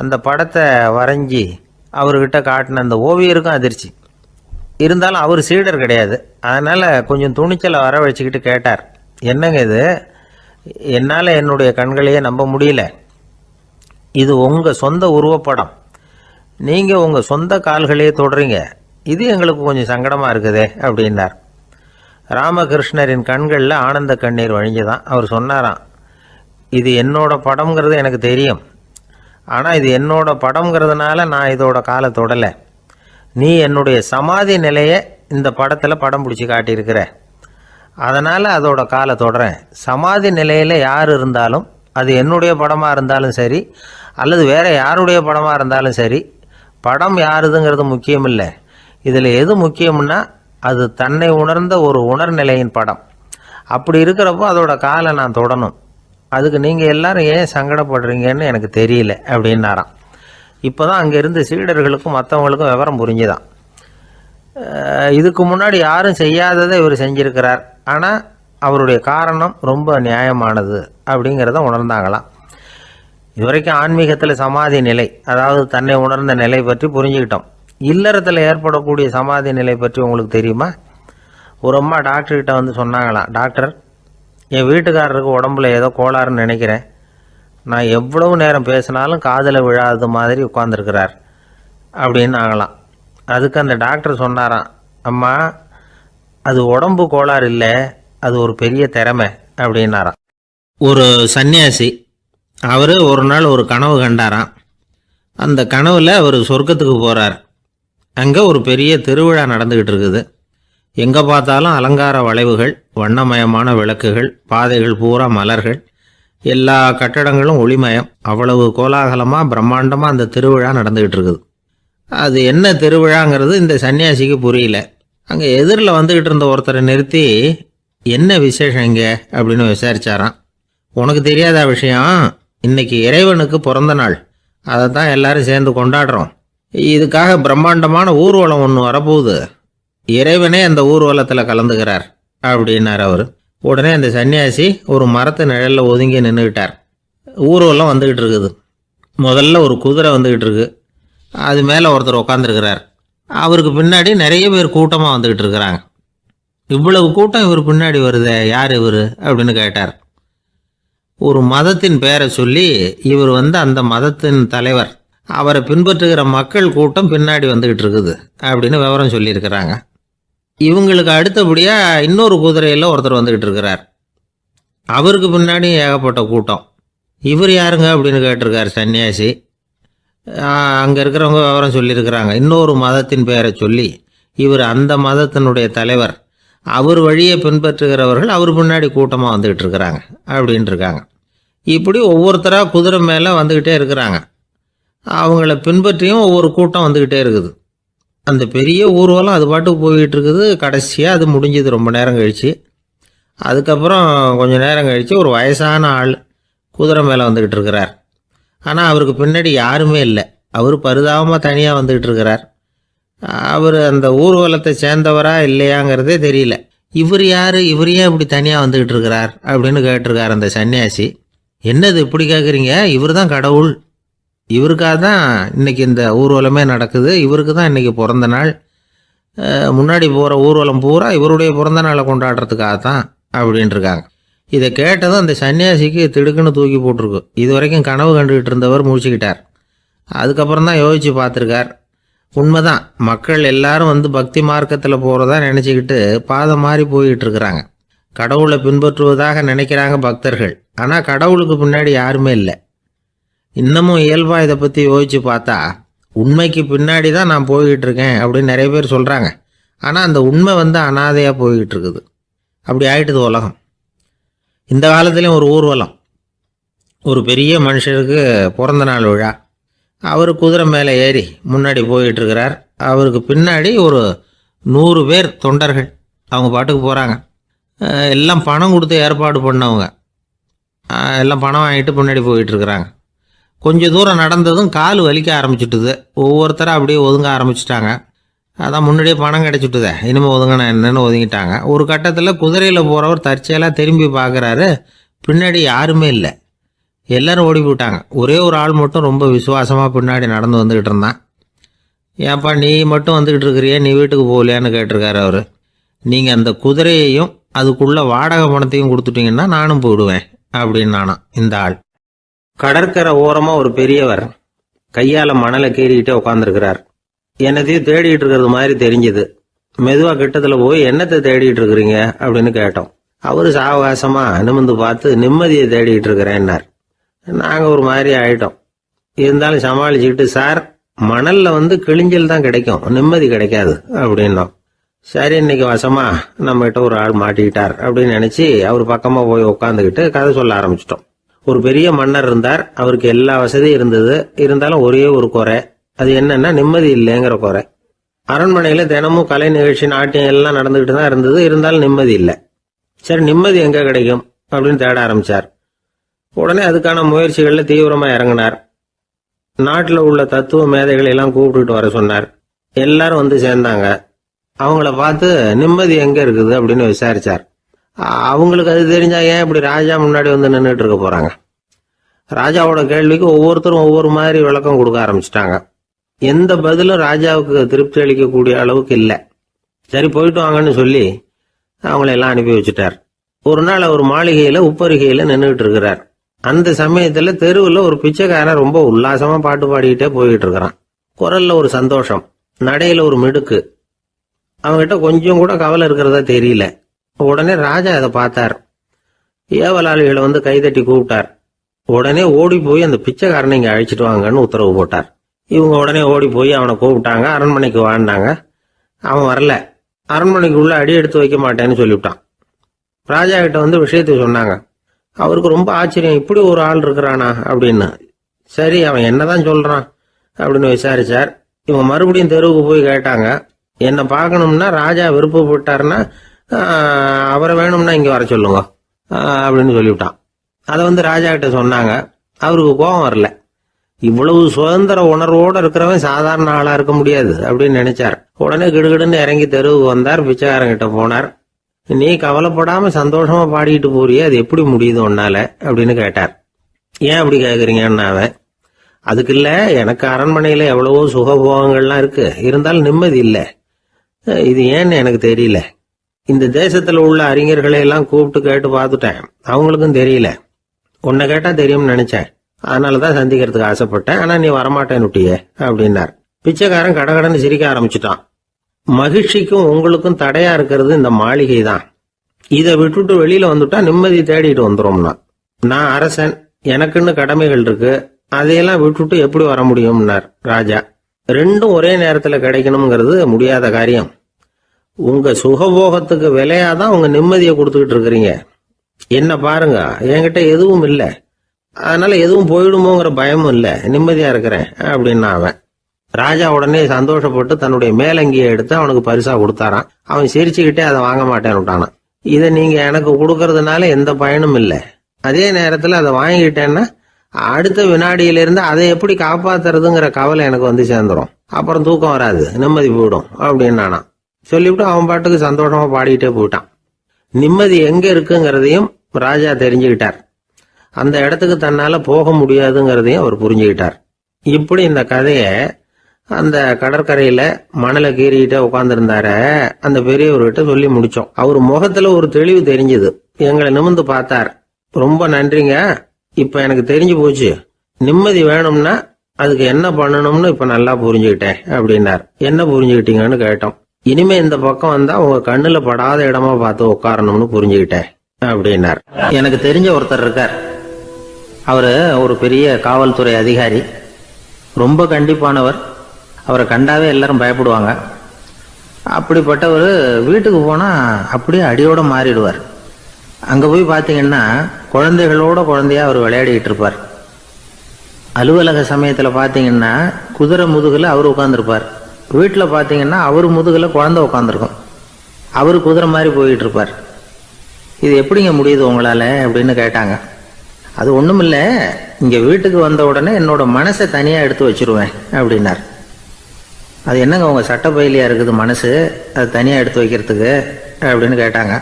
அந்த படத்தை வரைஞ்சி அவர்கிட்ட காட்டின அந்த ஓவியருக்கும் அதிர்ச்சி. இருந்தாலும் அவர் சீடர் கிடையாது. அதனால் கொஞ்சம் துணிச்சலை வரவழைச்சிக்கிட்டு கேட்டார், என்னங்க இது? என்னால் என்னுடைய கண்களையே நம்ப முடியல. இது உங்கள் சொந்த உருவப்படம், நீங்கள் உங்கள் சொந்த கால்களையே தொடுறீங்க, இது எங்களுக்கு கொஞ்சம் சங்கடமாக இருக்குதே அப்படின்னார். ராமகிருஷ்ணரின் கண்களில் ஆனந்த கண்ணீர் வழிஞ்சுதான். அவர் சொன்னாராம், இது என்னோட படம்ங்கிறது எனக்கு தெரியும், ஆனால் இது என்னோட படம்ங்கிறதுனால நான் இதோட காலை தொடலை. நீ என்னுடைய சமாதி நிலையை இந்த படத்தில் படம் பிடிச்சி காட்டியிருக்கிற, அதனால் அதோட காலை தொடறேன். சமாதி நிலையில் யார் இருந்தாலும், அது என்னுடைய படமாக இருந்தாலும் சரி அல்லது வேறு யாருடைய படமாக இருந்தாலும் சரி, படம் யாருதுங்கிறது முக்கியம் இல்லை. இதில் எது முக்கியம்னா அது தன்னை உணர்ந்த ஒரு உணர்நிலையின் படம். அப்படி இருக்கிறப்போ அதோட காலை நான் தொடணும். அதுக்கு நீங்கள் எல்லாரும் ஏன் சங்கடப்படுறீங்கன்னு எனக்கு தெரியல அப்படின்னாராம். இப்போ தான் அங்கே இருந்த சீடர்களுக்கும் மற்றவங்களுக்கும் விவரம் புரிஞ்சுதான். இதுக்கு முன்னாடி யாரும் செய்யாததை இவர் செஞ்சிருக்கிறார். ஆனால் அவருடைய காரணம் ரொம்ப நியாயமானது அப்படிங்கிறத உணர்ந்தாங்களாம். இதுவரைக்கும் ஆன்மீகத்தில் சமாதி நிலை, அதாவது தன்னை உணர்ந்த நிலை பற்றி புரிஞ்சுக்கிட்டோம். இல்லறத்தில் ஏற்படக்கூடிய சமாதி நிலை பற்றி உங்களுக்கு தெரியுமா? ஒரு அம்மா டாக்டர்கிட்ட வந்து சொன்னாங்களாம், டாக்டர், என் வீட்டுக்காரருக்கு உடம்புல ஏதோ கோளாறுன்னு நினைக்கிறேன். நான் எவ்வளவு நேரம் பேசினாலும் காதில் விழாதது மாதிரி உட்காந்துருக்கிறார் அப்படின்னு ஆகலாம். அதுக்கு அந்த டாக்டர் சொன்னாராம், அம்மா, அது உடம்பு கோளாறு இல்லை, அது ஒரு பெரிய திறமை அப்படின்னாராம். ஒரு சன்னியாசி அவர் ஒரு நாள் ஒரு கனவு கண்டாராம். அந்த கனவில் அவர் சொர்க்கத்துக்கு போகிறார். அங்கே ஒரு பெரிய திருவிழா நடந்துக்கிட்டு இருக்குது. எங்கே பார்த்தாலும் அலங்கார வளைவுகள், வண்ணமயமான விளக்குகள், பாதைகள் பூரா மலர்கள், எல்லா கட்டடங்களும் ஒளிமயம். அவ்வளவு கோலாகலமாக பிரம்மாண்டமாக அந்த திருவிழா நடந்துக்கிட்டு இருக்குது. அது என்ன திருவிழாங்கிறது இந்த சன்னியாசிக்கு புரியல. அங்கே எதிரில் வந்துக்கிட்டு இருந்த ஒருத்தரை நிறுத்தி, என்ன விசேஷம் இங்கே அப்படின்னு விசாரிச்சாராம். உனக்கு தெரியாத விஷயம், இன்னைக்கு இறைவனுக்கு பிறந்த நாள், அதை தான் எல்லாரும் சேர்ந்து கொண்டாடுறோம். இதுக்காக பிரம்மாண்டமான ஊர்வலம் ஒன்று வரப்போகுது. இறைவனே அந்த ஊர்வலத்தில் கலந்துக்கிறார் அப்படின்னார் அவர். உடனே அந்த சன்னியாசி ஒரு மரத்து நிழலில் ஒதுங்கி நின்றுக்கிட்டார். ஊர்வலம் வந்துக்கிட்டு இருக்குது. முதல்ல ஒரு குதிரை வந்துக்கிட்டு இருக்கு. அது மேலே ஒருத்தர் உட்காந்துருக்கிறார். அவருக்கு பின்னாடி நிறைய பேர் கூட்டமாக வந்துக்கிட்டு இருக்கிறாங்க. இவ்வளவு கூட்டம் இவர் பின்னாடி வருதே, யார் இவர் அப்படின்னு கேட்டார். ஒரு மதத்தின் பெயரை சொல்லி, இவர் வந்து அந்த மதத்தின் தலைவர், அவரை பின்பற்றுகிற மக்கள் கூட்டம் பின்னாடி வந்துக்கிட்டு இருக்குது அப்படின்னு விவரம் சொல்லியிருக்கிறாங்க. இவங்களுக்கு அடுத்தபடியாக இன்னொரு குதிரையில் ஒருத்தர் வந்துக்கிட்டு இருக்கிறார். அவருக்கு பின்னாடி ஏகப்பட்ட கூட்டம். இவர் யாருங்க அப்படின்னு கேட்டிருக்கார் சன்னியாசி. அங்கே இருக்கிறவங்க விவரம் சொல்லியிருக்கிறாங்க. இன்னொரு மதத்தின் பெயரை சொல்லி, இவர் அந்த மதத்தினுடைய தலைவர், அவர் வழியை பின்பற்றுகிறவர்கள் அவர் பின்னாடி கூட்டமாக வந்துக்கிட்டு இருக்கிறாங்க அப்படின்ட்டு இருக்காங்க. இப்படி ஒவ்வொருத்தராக குதிரை மேலே வந்துக்கிட்டே இருக்கிறாங்க. அவங்கள பின்பற்றியும் ஒவ்வொரு கூட்டம் வந்துக்கிட்டே இருக்குது. அந்த பெரிய ஊர்வலம் அது பாட்டுக்கு போய்கிட்டு இருக்குது. கடைசியாக அது முடிஞ்சது ரொம்ப நேரம் கழித்து. அதுக்கப்புறம் கொஞ்சம் நேரம் கழித்து ஒரு வயசான ஆள் குதிரை மேலே வந்துக்கிட்டு இருக்கிறார். ஆனால் அவருக்கு பின்னாடி யாருமே இல்லை. அவர் பரிதாபமாக தனியாக வந்துக்கிட்டு இருக்கிறார். அவர் அந்த ஊர்வலத்தை சேர்ந்தவரா இல்லையாங்கிறதே தெரியல. இவர் யார், இவர் ஏன் இப்படி தனியாக வந்துக்கிட்டு இருக்கிறார் அப்படின்னு கேட்டிருக்கார் அந்த சன்னியாசி. என்னது இப்படி கேட்குறீங்க? இவர் தான் கடவுள். இவருக்காக தான் இன்றைக்கி இந்த ஊர்வலமே நடக்குது. இவருக்கு தான் இன்றைக்கி பிறந்த நாள். முன்னாடி போகிற ஊர்வலம் பூரா இவருடைய பிறந்த நாளை கொண்டாடுறதுக்காக தான் அப்படின்ட்டுருக்காங்க. இதை கேட்டதும் அந்த சன்னியாசிக்கு திடுக்குன்னு தூக்கி போட்டிருக்கு. இது வரைக்கும் கனவு கண்டுகிட்டு இருந்தவர் முடிச்சுக்கிட்டார். அதுக்கப்புறம் தான் யோசித்து பார்த்துருக்கார். உண்மைதான், மக்கள் எல்லாரும் வந்து பக்தி மார்க்கத்தில் போகிறதா நினச்சிக்கிட்டு பாதம் மாறி போய்கிட்டு இருக்கிறாங்க. கடவுளை பின்பற்றுவதாக நினைக்கிறாங்க பக்தர்கள். ஆனால் கடவுளுக்கு பின்னாடி யாருமே இல்லை. இன்னமும் இயல்பாக இதை பற்றி யோசித்து பார்த்தா, உண்மைக்கு பின்னாடி தான் நான் போய்கிட்டு இருக்கேன் அப்படின்னு நிறைய பேர் சொல்கிறாங்க. ஆனால் அந்த உண்மை வந்து அனாதையாக போய்கிட்டு இருக்குது. அப்படி ஆகிட்டுது உலகம். இந்த காலத்துலேயும் ஒரு ஊர்வலம். ஒரு பெரிய மனுஷருக்கு பிறந்த நாள் விழா. அவர் குதிரை மேலே ஏறி முன்னாடி போயிட்டுருக்கிறார். அவருக்கு பின்னாடி ஒரு 100 பேர் தொண்டர்கள் அவங்க பாட்டுக்கு போகிறாங்க. எல்லாம் பணம் கொடுத்து ஏற்பாடு பண்ணவங்க. எல்லாம் பணம் வாங்கிட்டு முன்னாடி போயிட்டுருக்குறாங்க. கொஞ்சம் தூரம் நடந்ததும் கால் வலிக்க ஆரம்பிச்சுட்டுது. ஒவ்வொருத்தராக அப்படியே ஒதுங்க ஆரம்பிச்சிட்டாங்க. அதான் முன்னாடியே பணம் கிடச்சிட்டுதே, இனிமேல் ஒதுங்கினா என்னென்னு ஒதுங்கிட்டாங்க. ஒரு கட்டத்தில் குதிரையில் போகிறவர் தற்செயலாக திரும்பி பார்க்குறாரு. பின்னாடி யாருமே இல்லை. எல்லோரும் ஓடி போயிட்டாங்க. ஒரே ஒரு ஆள் மட்டும் ரொம்ப விசுவாசமாக பின்னாடி நடந்து வந்துக்கிட்டு இருந்தான். ஏன்ப்பா நீ மட்டும் வந்துக்கிட்டு இருக்கிறியே, நீ வீட்டுக்கு போகலையான்னு கேட்டிருக்காரு அவர். நீங்கள் அந்த குதிரையையும் அதுக்குள்ளே வாடகை பணத்தையும் கொடுத்துட்டீங்கன்னா நானும் போயிடுவேன் அப்படின்னு நானாம் இந்த ஆள். கடற்கரை ஓரமாக ஒரு பெரியவர் கையால் மணலை கீறிக்கிட்டே உட்காந்துருக்கிறார். என்னத்தையும் தேடிட்டு இருக்கிறது மாதிரி தெரிஞ்சுது. மெதுவாக கிட்டத்தில் போய் என்னத்தை தேடிட்டு இருக்கிறீங்க அப்படின்னு கேட்டோம். அவர் சாவகாசமாக நிமிர்ந்து பார்த்து நிம்மதியை தேடிட்டு இருக்கிறேன்னார். நாங்கள் ஒரு மாதிரி ஆகிட்டோம். இருந்தாலும் சமாளிச்சுக்கிட்டு, சார், மணலில் வந்து கிழிஞ்சல் தான் கிடைக்கும், நிம்மதி கிடைக்காது அப்படின்னோம். சரி, இன்னைக்கு வசமா நம்மகிட்ட ஒரு ஆள் மாட்டிக்கிட்டார் அப்படின்னு நினச்சி அவர் பக்கமாக போய் உட்காந்துக்கிட்டு கதை சொல்ல ஆரம்பிச்சிட்டோம். ஒரு பெரிய மன்னர் இருந்தார். அவருக்கு எல்லா வசதியும் இருந்தது. இருந்தாலும் ஒரே ஒரு குறை. அது என்னன்னா நிம்மதி இல்லைங்கிற குறை. அரண்மனையில் தினமும் கலை நிகழ்ச்சி, நாட்டியம் எல்லாம் நடந்துக்கிட்டு தான் இருந்தது. இருந்தாலும் நிம்மதி இல்லை. சரி, நிம்மதி எங்கே கிடைக்கும் அப்படின்னு தேட ஆரம்பித்தார். உடனே அதுக்கான முயற்சிகளில் தீவிரமாக இறங்கினார். நாட்டில் உள்ள தத்துவ மேதைகளை எல்லாம் கூப்பிட்டுட்டு வர சொன்னார். எல்லாரும் வந்து சேர்ந்தாங்க. அவங்கள பார்த்து நிம்மதி எங்கே இருக்குது அப்படின்னு விசாரிச்சார். அவங்களுக்கு அது தெரிஞ்சா ஏன் இப்படி ராஜா முன்னாடி வந்து நின்றுட்டு இருக்க போகிறாங்க? ராஜாவோட கேள்விக்கு ஒவ்வொருத்தரும் ஒவ்வொரு மாதிரி விளக்கம் கொடுக்க ஆரம்பிச்சிட்டாங்க. எந்த பதிலும் ராஜாவுக்கு திருப்தி அளிக்கக்கூடிய அளவுக்கு இல்லை. சரி, போயிட்டு வாங்கன்னு சொல்லி அவங்களெல்லாம் அனுப்பி வச்சுட்டார். ஒரு நாள் அவர் மாளிகையில் உப்பருகையில் நின்றுட்டு இருக்கிறார். அந்த சமயத்தில் தெருவில் ஒரு பிச்சைக்காரன் ரொம்ப உல்லாசமாக பாட்டு பாடிக்கிட்டே போய்கிட்டு இருக்கிறான். குரல்ல ஒரு சந்தோஷம், நடையில ஒரு மிடுக்கு. அவங்ககிட்ட கொஞ்சம் கூட கவலை இருக்கிறதா தெரியல. உடனே ராஜா அதை பார்த்தார். ஏவலாளிகளை வந்து கைதட்டி கூப்பிட்டார். உடனே ஓடி போய் அந்த பிச்சைக்காரனை இங்கே அழைச்சிட்டு வாங்கன்னு உத்தரவு போட்டார். இவங்க உடனே ஓடி போய் அவனை கூப்பிட்டாங்க. அரண்மனைக்கு வாழ்ந்தாங்க. அவன் வரல. அரண்மனைக்கு உள்ள அடி எடுத்து வைக்க மாட்டேன்னு சொல்லிவிட்டான். ராஜா கிட்ட வந்து விஷயத்தை சொன்னாங்க. அவருக்கு ரொம்ப ஆச்சரியம், இப்படி ஒரு ஆள் இருக்கிறானா அப்படின்னு. சரி, அவன் என்னதான் சொல்றான் அப்படின்னு விசாரிச்சார். இவங்க மறுபடியும் தெருவுக்கு போய் கேட்டாங்க. என்னை பார்க்கணும்னா ராஜா விருப்பப்பட்டாருன்னா அவரை வேணும்னா இங்கே வர சொல்லுங்க அப்படின்னு சொல்லிவிட்டான். அதை வந்து ராஜா கிட்ட சொன்னாங்க. அவருக்கு கோபம் வரல. இவ்வளவு சுதந்திர உணர்வோடு இருக்கிறவன் சாதாரண ஆளா இருக்க முடியாது அப்படின்னு நினைச்சார். உடனே கிடுகிடுன்னு இறங்கி தெருவுக்கு வந்தார். பிச்சைக்காரங்கிட்ட போனார். நீ கவலைப்படாம சந்தோஷமா பாடிக்கிட்டு போறியே, அது எப்படி முடியுது உன்னால அப்படின்னு கேட்டார். ஏன் அப்படி கேட்குறீங்கன்னு அவன், அதுக்கு இல்ல, எனக்கு அரண்மனையில எவ்வளவோ சுகபோகங்கள்லாம் இருக்கு, இருந்தாலும் நிம்மதி இல்லை. இது ஏன்னு எனக்கு தெரியல. இந்த தேசத்துல உள்ள அறிஞர்களை எல்லாம் கூப்பிட்டு கேட்டு பார்த்துட்டேன், அவங்களுக்கும் தெரியல. உன்னை கேட்டா தெரியும்னு நினைச்சேன், அதனாலதான் சந்திக்கிறதுக்கு ஆசைப்பட்டேன். ஆனா நீ வரமாட்டேன்னு விட்டியே அப்படின்னார். பிச்சைக்காரன் கடகடன்னு சிரிக்க ஆரம்பிச்சுட்டான். மகிழ்ச்சிக்கும் உங்களுக்கும் தடையா இருக்கிறது இந்த மாளிகை தான். இதை விட்டுட்டு வெளியில வந்துட்டா நிம்மதி தேடிட்டு வந்துடும்னா. நான் அரசன், எனக்குன்னு கடமைகள் இருக்கு, அதையெல்லாம் விட்டுட்டு எப்படி வர முடியும்னார் ராஜா. ரெண்டும் ஒரே நேரத்துல கிடைக்கணுங்கிறது முடியாத காரியம். உங்க சுகபோகத்துக்கு விலையாதான் உங்க நிம்மதியை கொடுத்துக்கிட்டு இருக்கிறீங்க. என்ன பாருங்க, என்கிட்ட எதுவும் இல்லை, அதனால எதுவும் போயிடுமோங்கிற பயமும் இல்லை, நிம்மதியா இருக்கிறேன் அப்படின்னா அவன். ராஜா உடனே சந்தோஷப்பட்டு தன்னுடைய மேலங்கியை எடுத்து அவனுக்கு பரிசா கொடுத்தாரான். அவன் சிரிச்சுக்கிட்டே அதை வாங்க மாட்டேன்னு விட்டானான். இதை நீங்க எனக்கு கொடுக்கறதுனால எந்த பயனும் இல்லை, அதே நேரத்துல அதை வாங்கிட்டேன்னா அடுத்த வினாடியிலிருந்து அதை எப்படி காப்பாத்துறதுங்கிற கவலை எனக்கு வந்து சேர்ந்துடும், அப்புறம் தூக்கம் வராது, நிம்மதி போயிடும் அப்படின்னானா. சொல்லிவிட்டு அவன் பாட்டுக்கு சந்தோஷமா பாடிக்கிட்டே போயிட்டான். நிம்மதி எங்க இருக்குங்கிறதையும் ராஜா தெரிஞ்சுக்கிட்டார். அந்த இடத்துக்கு தன்னால போக முடியாதுங்கிறதையும் அவர் புரிஞ்சுக்கிட்டார். இப்படி இந்த கதைய அந்த கடற்கரையில மணலை கீறிக்கிட்டே உட்காந்துருந்தார அந்த பெரியவர்கிட்ட சொல்லி முடிச்சோம். அவர் முகத்துல ஒரு தெளிவு தெரிஞ்சது. எங்களை நிமிர்ந்து பார்த்தார். ரொம்ப நன்றிங்க, இப்ப எனக்கு தெரிஞ்சு போச்சு, நிம்மதி வேணும்னா அதுக்கு என்ன பண்ணணும்னு இப்ப நல்லா புரிஞ்சுக்கிட்டேன் அப்படின்னார். என்ன புரிஞ்சுக்கிட்டீங்கன்னு கேட்டோம். இனிமே இந்த பக்கம் வந்தா உங்க கண்ணுல படாத இடமா பார்த்து உட்காரணும்னு புரிஞ்சுக்கிட்டேன் அப்படின்னார். எனக்கு தெரிஞ்ச ஒருத்தர் இருக்கார். அவரு ஒரு பெரிய காவல்துறை அதிகாரி, ரொம்ப கண்டிப்பானவர். அவரை கண்டாவே எல்லாரும் பயப்படுவாங்க. அப்படிப்பட்டவர் வீட்டுக்கு போனா அப்படியே அடியோட மாறிடுவார். அங்க போய் பார்த்தீங்கன்னா குழந்தைகளோட குழந்தையா அவர் விளையாடிட்டு இருப்பார். அலுவலக சமயத்துல பார்த்தீங்கன்னா குதிரை முதுகுல அவர் உட்காந்துருப்பார். வீட்டில் பார்த்தீங்கன்னா அவர் முதுகுல குழந்தை உட்காந்துருக்கும். அவர் குதிரை மாதிரி போயிட்டு இருப்பார். இது எப்படிங்க முடியுது உங்களால அப்படின்னு கேட்டாங்க. அது ஒண்ணும் இல்லை, இங்க வீட்டுக்கு வந்த உடனே என்னோட மனசை தனியா எடுத்து வச்சிருவேன் அப்படின்னார். அது என்னங்க உங்க சட்டப்பையிலையா இருக்குது மனசு, அது தனியா எடுத்து வைக்கிறதுக்கு அப்படின்னு கேட்டாங்க.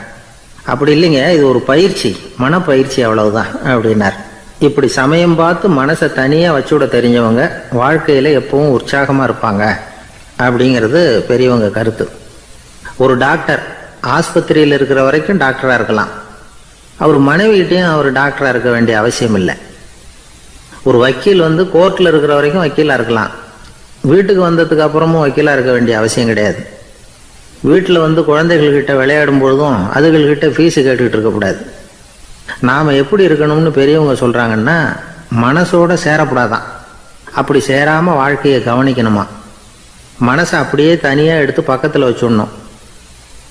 அப்படி இல்லைங்க, இது ஒரு பயிற்சி, மனப்பயிற்சி, அவ்வளவுதான் அப்படின்னார். இப்படி சமயம் பார்த்து மனசை தனியா வச்சுவிட தெரிஞ்சவங்க வாழ்க்கையில எப்பவும் உற்சாகமா இருப்பாங்க அப்படிங்கிறது பெரியவங்க கருத்து. ஒரு டாக்டர் ஆஸ்பத்திரியில் இருக்கிற வரைக்கும் டாக்டரா இருக்கலாம், அவர் மனைவிகிட்டையும் அவர் டாக்டரா இருக்க வேண்டிய அவசியம் இல்லை. ஒரு வக்கீல் வந்து கோர்ட்ல இருக்கிற வரைக்கும் வக்கீலா இருக்கலாம், வீட்டுக்கு வந்ததுக்கு அப்புறமும் வக்கீலா இருக்க வேண்டிய அவசியம் கிடையாது. வீட்டில் வந்து குழந்தைகள்கிட்ட விளையாடும் பொழுதும் அதுகள்கிட்ட ஃபீஸு கேட்டுக்கிட்டு இருக்கக்கூடாது. நாம் எப்படி இருக்கணும்னு பெரியவங்க சொல்கிறாங்கன்னா, மனசோட சேரக்கூடாதான், அப்படி சேராமல் வாழ்க்கையை கவனிக்கணுமா. மனசை அப்படியே தனியாக எடுத்து பக்கத்தில் வச்சுடணும்.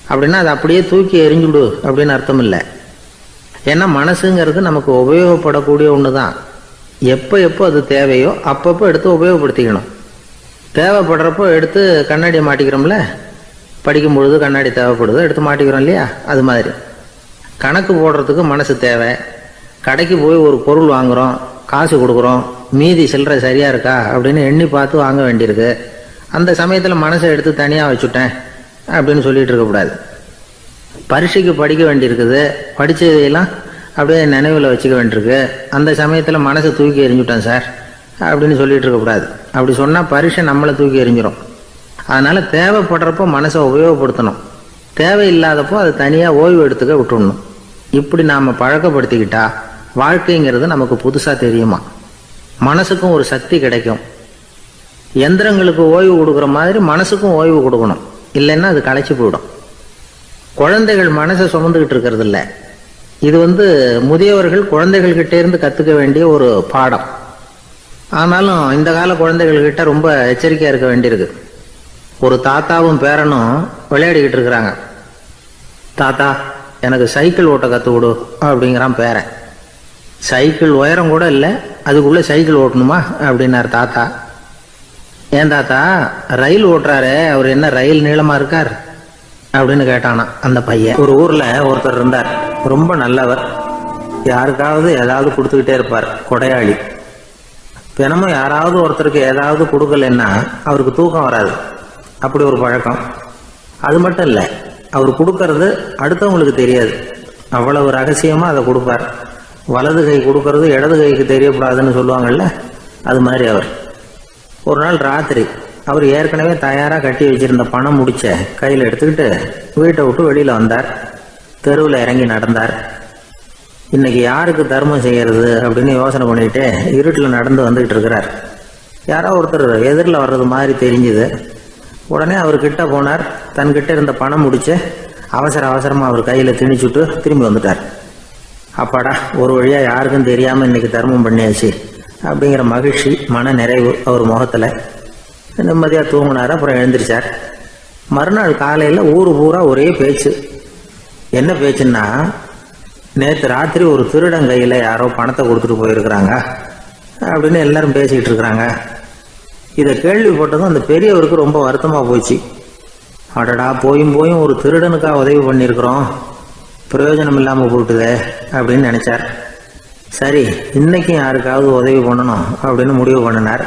அப்படின்னா அதை அப்படியே தூக்கி எறிஞ்சுடு அப்படின்னு அர்த்தம் இல்லை. ஏன்னா மனசுங்கிறது நமக்கு உபயோகப்படக்கூடிய ஒன்று தான். எப்போ எப்போ அது தேவையோ அப்பப்போ எடுத்து உபயோகப்படுத்திக்கணும். தேவைப்படுறப்போ எடுத்து கண்ணாடியை மாட்டிக்கிறோம்ல, படிக்கும் பொழுது கண்ணாடி தேவைப்படுது, எடுத்து மாட்டிக்கிறோம் இல்லையா, அது மாதிரி கணக்கு போடுறதுக்கு மனசு தேவை. கடைக்கு போய் ஒரு பொருள் வாங்குகிறோம், காசு கொடுக்குறோம், மீதி சில்லறை சரியாக இருக்கா அப்படின்னு எண்ணி பார்த்து வாங்க வேண்டியிருக்கு. அந்த சமயத்தில் மனசை எடுத்து தனியாக வச்சுட்டேன், அப்படின்னு சொல்லிட்டு இருக்கக்கூடாது. பரீட்சைக்கு படிக்க வேண்டியிருக்குது, படித்ததையெல்லாம் அப்படியே நினைவில் வச்சுக்க வேண்டியிருக்கு, அந்த சமயத்தில் மனசை தூக்கி எறிஞ்சுட்டேன் சார் அப்படின்னு சொல்லிட்டு இருக்கக்கூடாது. அப்படி சொன்னால் பரீட்சை நம்மளை தூக்கி எறிஞ்சிடும். அதனால் தேவைப்படுறப்போ மனசை உபயோகப்படுத்தணும், தேவையில்லாதப்போ அது தனியாக ஓய்வு எடுத்துக்க விட்டுடணும். இப்படி நாம் பழக்கப்படுத்திக்கிட்டா வாழ்க்கைங்கிறது நமக்கு புதுசாக தெரியுமா. மனசுக்கும் ஒரு சக்தி கிடைக்கும். எந்திரங்களுக்கு ஓய்வு கொடுக்குற மாதிரி மனசுக்கும் ஓய்வு கொடுக்கணும், இல்லைன்னா அது களைச்சி போயிடும். குழந்தைகள் மனசை சுமந்துக்கிட்டு இருக்கிறது இல்லை. இது முதியவர்கள் குழந்தைகள்கிட்ட இருந்து கற்றுக்க வேண்டிய ஒரு பாடம். ஆனாலும் இந்த கால குழந்தைகள்கிட்ட ரொம்ப எச்சரிக்கையாக இருக்க வேண்டியிருக்கு. ஒரு தாத்தாவும் பேரனும் விளையாடிக்கிட்டு இருக்கிறாங்க. தாத்தா, எனக்கு சைக்கிள் ஓட்ட கற்றுக் கொடு அப்படிங்கிறான் பேரன். சைக்கிள் உயரம் கூட இல்லை, அதுக்குள்ளே சைக்கிள் ஓட்டணுமா அப்படின்னார் தாத்தா. ஏன் தாத்தா, ரயில் ஓட்டுறாரு, அவர் என்ன ரயில் நீளமாக இருக்கார் அப்படின்னு கேட்டானா அந்த பையன். ஒரு ஊரில் ஒருத்தர் இருந்தார், ரொம்ப நல்லவர், யாருக்காவது ஏதாவது கொடுத்துக்கிட்டே இருப்பார், கொடையாளி. தினமும் யாராவது ஒருத்தருக்கு ஏதாவது கொடுக்கலன்னா அவருக்கு தூக்கம் வராது, அப்படி ஒரு பழக்கம். அது மட்டும் இல்லை, அவர் கொடுக்கறது அடுத்தவங்களுக்கு தெரியாது, அவ்வளவு ரகசியமாக அதை கொடுப்பார். வலது கை கொடுக்கறது இடது கைக்கு தெரியக்கூடாதுன்னு சொல்லுவாங்கள்ல, அது மாதிரி அவர். ஒரு நாள் ராத்திரி அவர் ஏற்கனவே தயாராக கட்டி வச்சிருந்த பணம் முடிச்ச கையில் எடுத்துக்கிட்டு வீட்டை விட்டு வெளியில் வந்தார். தெருவில் இறங்கி நடந்தார். இன்னைக்கு யாருக்கு தர்மம் செய்யறது அப்படின்னு யோசனை பண்ணிட்டு இருட்டில் நடந்து வந்துகிட்டு இருக்கிறார். யாரோ ஒருத்தர் எதிரில் வர்றது மாதிரி தெரிஞ்சுது. உடனே அவர் கிட்ட போனார். தன்கிட்ட இருந்த பணம் முடிச்சு அவசரமாக அவர் கையில் திணிச்சுட்டு திரும்பி வந்துட்டார். அப்பாடா, ஒரு வழியாக யாருக்கும் தெரியாமல் இன்னைக்கு தர்மம் பண்ணியாச்சு அப்படிங்கிற மகிழ்ச்சி, மன நிறைவு அவர் முகத்தில். நிம்மதியாக தூங்கினார். அப்புறம் எழுந்திரிச்சார். மறுநாள் காலையில் ஊர் பூரா ஒரே பேச்சு. என்ன பேச்சுன்னா, நேற்று ராத்திரி ஒரு திருடன் கையில் யாரோ பணத்தை கொடுத்துட்டு போயிருக்கிறாங்க அப்படின்னு எல்லாரும் பேசிக்கிட்டு இருக்கிறாங்க. இதை கேள்விப்பட்டதும் அந்த பெரியவருக்கு ரொம்ப வருத்தமாக போச்சு. அடடா, போயும் ஒரு திருடனுக்காக உதவி பண்ணியிருக்கிறோம், பிரயோஜனம் இல்லாமல் போட்டுதே அப்படின்னு நினச்சார். சரி, இன்னைக்கும் யாருக்காவது உதவி பண்ணணும் அப்படின்னு முடிவு பண்ணினார்.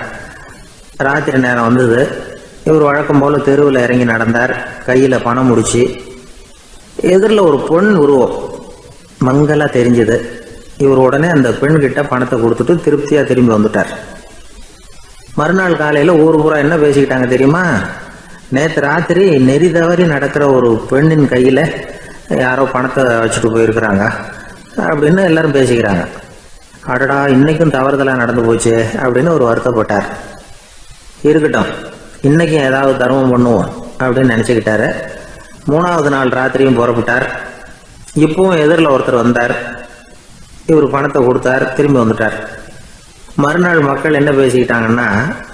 ராத்திரி நேரம் வந்தது. இவர் வழக்கம் போல் தெருவில் இறங்கி நடந்தார். கையில் பணம் முடிச்சு. எதிரில் ஒரு பெண் உருவம் மங்கலாக தெரிஞ்சது. இவர் உடனே அந்த பெண்கிட்ட பணத்தை கொடுத்துட்டு திருப்தியாக திரும்பி வந்துட்டார். மறுநாள் காலையில் ஊர் பூரா என்ன பேசிக்கிட்டாங்க தெரியுமா? நேற்று ராத்திரி நெறி தவறி நடக்கிற ஒரு பெண்ணின் கையில் யாரோ பணத்தை வச்சுட்டு போயிருக்கிறாங்க அப்படின்னு எல்லாரும் பேசிக்கிறாங்க. அடடா, இன்னைக்கும் தவறுதலாக நடந்து போச்சு அப்படின்னு ஒரு வருத்தப்பட்டார். இருக்கட்டும், இன்னைக்கும் ஏதாவது தர்மம் பண்ணுவோம் அப்படின்னு நினச்சிக்கிட்டாரு. 3வது நாள் ராத்திரியும் புறப்பட்டார். இப்பவும் எதிரில் ஒருத்தர் வந்தார். இவர் பணத்தை கொடுத்தார், திரும்பி வந்துட்டார். மறுநாள் மக்கள் என்ன பேசிக்கிட்டாங்கன்னா,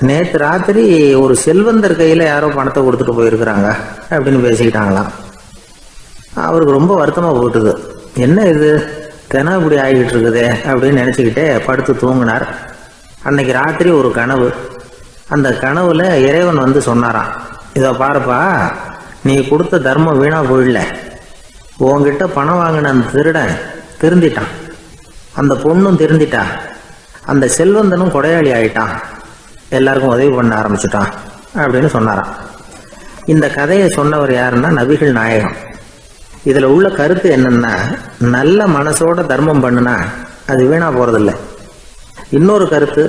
நேற்று ராத்திரி ஒரு செல்வந்தர் கையில் யாரோ பணத்தை கொடுத்துட்டு போயிருக்கிறாங்க அப்படின்னு பேசிக்கிட்டாங்களாம். அவருக்கு ரொம்ப வருத்தமாக போட்டுது. என்ன இது, தினம் இப்படி ஆகிக்கிட்டு இருக்குதே அப்படின்னு நினச்சிக்கிட்டே படுத்து தூங்கினார். அன்னைக்கு ராத்திரி ஒரு கனவு. அந்த கனவுல இறைவன் சொன்னாராம், இதை பாருப்பா, நீ கொடுத்த தர்மம் வீணா போயிடல. உன்கிட்ட பணம் வாங்கின அந்த திருடன் திருந்திட்டான், அந்த பொண்ணும் திருந்திட்டா, அந்த செல்வந்தனும் கொடையாளி ஆயிட்டான், எல்லாருக்கும் உதவி பண்ண ஆரம்பிச்சுட்டான் அப்படின்னு சொன்னாராம். இந்த கதையை சொன்னவர் யாருன்னா நபிகள் நாயகம். இதில் உள்ள கருத்து என்னன்னா, நல்ல மனசோட தர்மம் பண்ணுனா அது வீணா போறதில்லை. இன்னொரு கருத்து,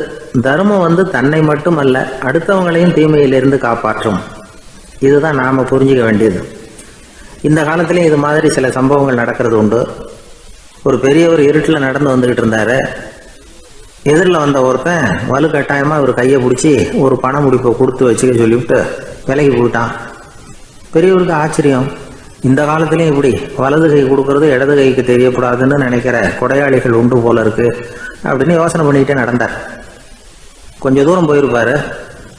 தர்மம் தன்னை மட்டுமல்ல அடுத்தவங்களையும் தீமையிலிருந்து காப்பாற்றும். இதுதான் நாம் புரிஞ்சிக்க வேண்டியது. இந்த காலத்திலையும் இது மாதிரி சில சம்பவங்கள் நடக்கிறது உண்டு. ஒரு பெரியவர் இருட்டில் நடந்து வந்துக்கிட்டு இருந்தார். எதிரில் வந்த ஒருத்தன் வலுக்கட்டாயமாக ஒரு கையை பிடிச்சி ஒரு பண முடிப்பை கொடுத்து வச்சுக்க சொல்லிவிட்டு விலகி போயிட்டான். பெரியவருக்கு ஆச்சரியம், இந்த காலத்திலையும் இப்படி வலது கை கொடுக்கறது இடது கைக்கு தெரியக்கூடாதுன்னு நினைக்கிற கொடையாளிகள் உண்டு போல இருக்கு அப்படின்னு யோசனை பண்ணிக்கிட்டே நடந்தார். கொஞ்சம் தூரம் போயிருப்பாரு.